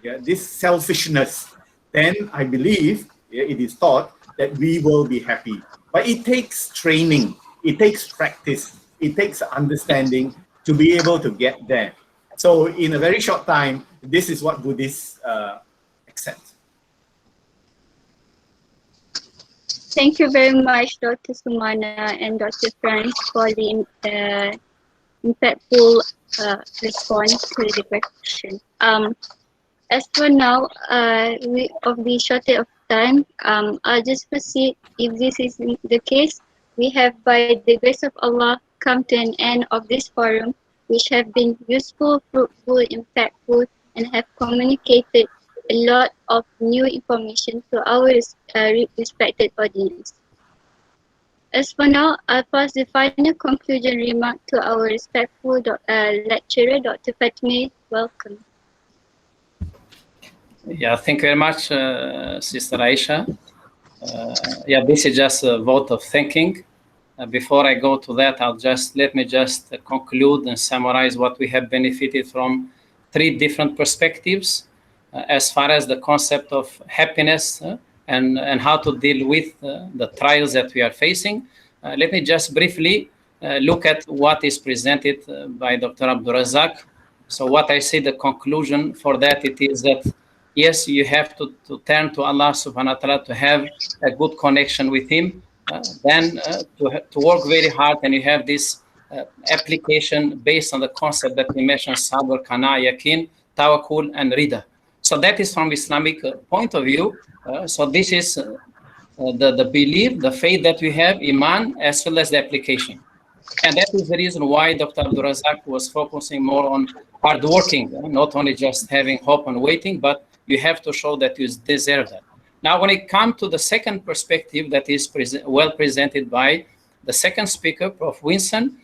yeah, this selfishness, then I believe, yeah, it is taught that we will be happy. But it takes training, it takes practice, it takes understanding to be able to get there. So in a very short time, this is what Buddhists accept. Thank you very much, Dr. Sumana and Dr. Franz, for the impactful response to the question. As for now, of the shortage of time, I'll just proceed. If this is the case, we have, by the grace of Allah, come to an end of this forum, which have been useful, fruitful, impactful, and have communicated a lot of new information to our respected audience. As for now, I'll pass the final conclusion remark to our respectful lecturer, Dr. Fatmir. Welcome. Yeah, thank you very much, Sister Aisha. Yeah, this is just a vote of thanking. Before I go to that, let me just conclude and summarize what we have benefited from 3 different perspectives as far as the concept of happiness and how to deal with the trials that we are facing. Let me just briefly look at what is presented by Dr. Abdul Razak. So what I see the conclusion for that, it is that yes, you have to turn to Allah subhanahu wa ta'ala to have a good connection with Him, then to work very hard, and you have this application based on the concept that we mentioned, sabr, kana, yakin, tawakkul, and rida. So that is from Islamic point of view. So this is the belief, the faith that we have, iman, as well as the application. And that is the reason why Dr. Abdul Razak was focusing more on hard working, not only just having hope and waiting, but you have to show that you deserve that. Now, when it comes to the second perspective that is well presented by the second speaker, Prof. Winston,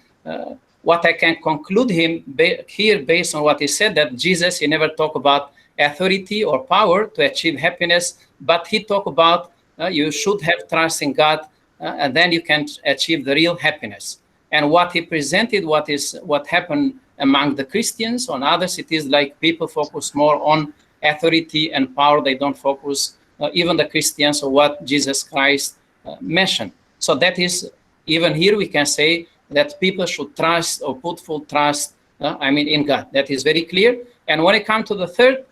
what I can conclude here based on what he said, that Jesus, he never talked about authority or power to achieve happiness, but he talked about you should have trust in God, and then you can achieve the real happiness. And what he presented, what happened among the Christians, on others, it is like people focus more on authority and power. They don't focus, even the Christians, on what Jesus Christ mentioned. So that is, even here we can say that people should trust or put full trust, in God. That is very clear. And when it comes to the third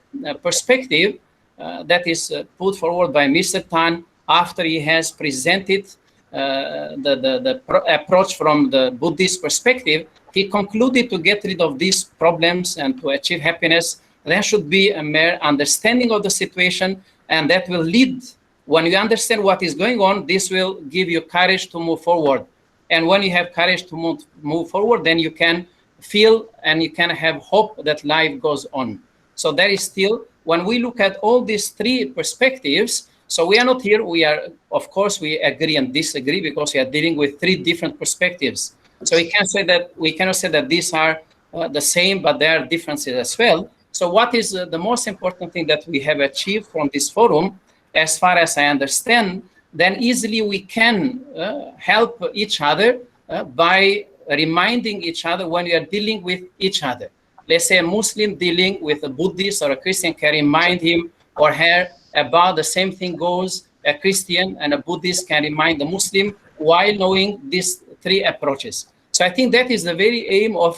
perspective, that is put forward by Mr. Tan after he has presented the approach from the Buddhist perspective, he concluded to get rid of these problems and to achieve happiness, there should be a mere understanding of the situation, and that will lead, when you understand what is going on, this will give you courage to move forward. And when you have courage to move forward, then you can feel and you can have hope that life goes on. So that is still, when we look at all these 3 perspectives, so we are not here, we are, of course, we agree and disagree because we are dealing with 3 different perspectives. So we cannot say that these are the same, but there are differences as well. So what is the most important thing that we have achieved from this forum, as far as I understand, then easily we can help each other by reminding each other when we are dealing with each other. Let's say a Muslim dealing with a Buddhist or a Christian can remind him or her about the same thing goes. A Christian and a Buddhist can remind the Muslim while knowing these 3 approaches. So I think that is the very aim of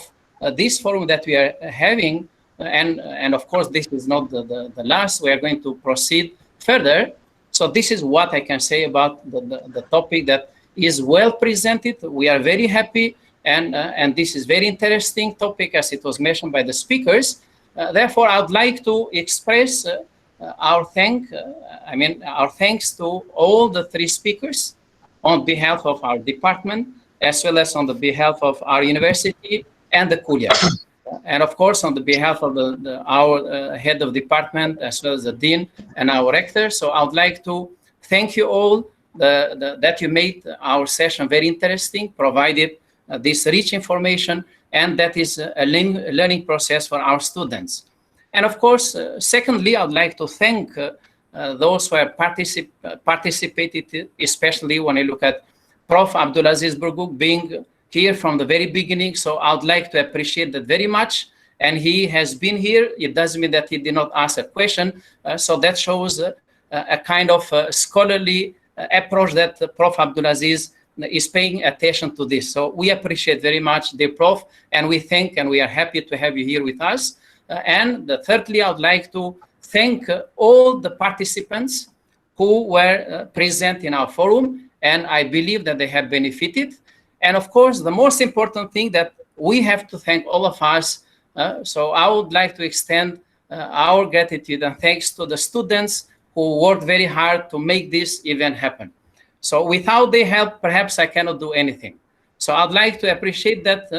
this forum that we are having. And of course, this is not the last. We are going to proceed further. So this is what I can say about the topic that is well presented. We are very happy, and this is very interesting topic as it was mentioned by the speakers. Therefore, I would like to express our thanks to all the 3 speakers on behalf of our department, as well as on the behalf of our university and the Kulliyyah. And of course, on the behalf of our head of department, as well as the dean and our rector. So I would like to thank you all that you made our session very interesting, provided this rich information, and that is a learning process for our students. And of course, secondly, I would like to thank those who have participated, especially when I look at Prof. Abdulaziz Burguk being here from the very beginning. So I would like to appreciate that very much. And he has been here. It doesn't mean that he did not ask a question. So that shows a kind of scholarly approach that Prof. Abdulaziz is paying attention to this. So we appreciate very much, dear Prof. And we thank and we are happy to have you here with us. And thirdly, I would like to thank all the participants who were present in our forum. And I believe that they have benefited. And of course, the most important thing that we have to thank all of us. So I would like to extend our gratitude and thanks to the students who worked very hard to make this event happen. So without their help, perhaps I cannot do anything. So I'd like to appreciate that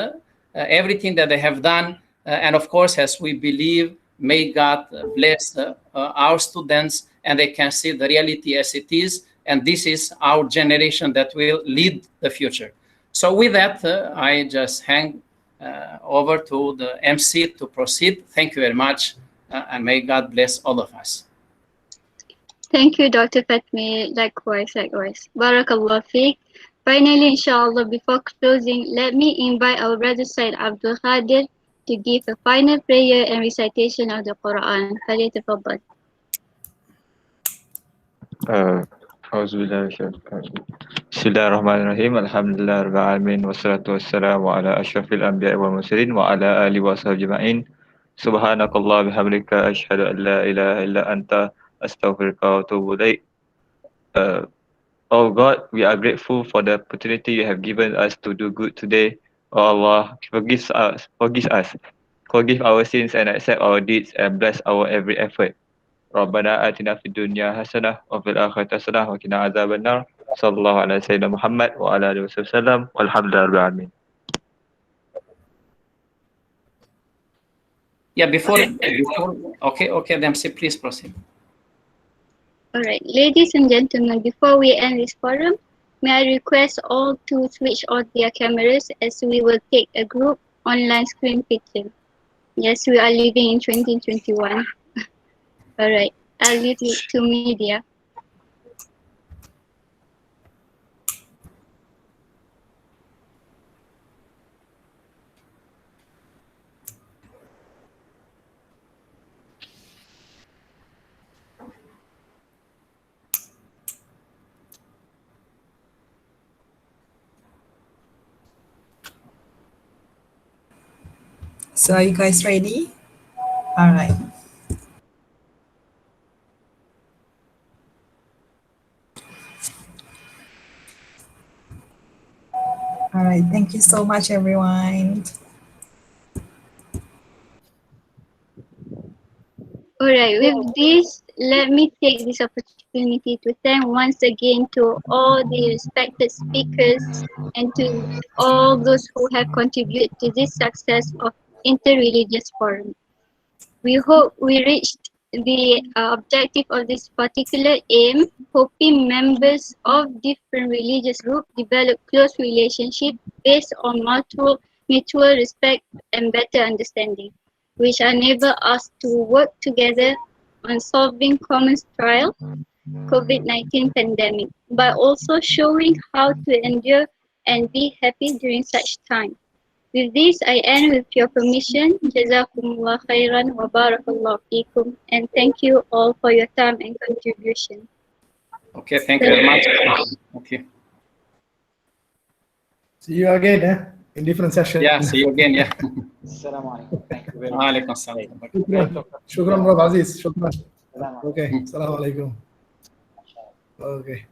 everything that they have done. And of course, as we believe, may God bless our students and they can see the reality as it is and this is our generation that will lead the future. So with that, I just hang over to the MC to proceed. Thank you very much, and may God bless all of us. Thank you, Dr. Fatmir. Likewise. Barakallah fiqh. Finally, inshallah, before closing, let me invite our brother Said Abdul Qadir to give a final prayer and recitation of the Quran. Falyatafaddal. Bismillahirrahmanirrahim. Alhamdulillah rabbil alamin wassalatu wassalamu ala asyrafil anbiya'i wal mursalin wa ala alihi washabbihi ajma'in. Subhanakallah bihamdika asyhadu an la ilaha illa anta astaghfiruka wa atubu ilaik. Oh God, we are grateful for the opportunity you have given us to do good today. Oh Allah, forgive us, forgive our sins and accept our deeds and bless our every effort. Rabbana atina fid dunya hasanah wa fil akhirati hasanah wa qina adzabannar. Sallallahu ala sayyidina Muhammad wa ala alihi wasallam. Walhamdulillahirabbil alamin. Yeah, before okay, MC, please proceed. Alright, ladies and gentlemen, before we end this forum, may I request all to switch on their cameras as we will take a group online screen picture. Yes, we are living in 2021. Alright, I'll leave it to media. So are you guys ready? All right. All right, thank you so much, everyone. Alright, with this, let me take this opportunity to thank once again to all the respected speakers and to all those who have contributed to this success of Interreligious Forum. We hope we reached the objective of this particular aim, hoping members of different religious groups develop close relationships based on mutual respect and better understanding, which enable us to work together on solving common trials, COVID-19 pandemic, but also showing how to endure and be happy during such time. With this, I end with your permission. Jazakumullah khairan wa barakallahu feekum, and thank you all for your time and contribution. Okay, thank you very much. Okay. See you again, in different sessions. Yeah, see you again. Yeah. Assalamualaikum. Thank you very much. Waalaikum salam. Shukran, Prof. Aziz. Shukran. Okay. Assalamu alaikum. Okay.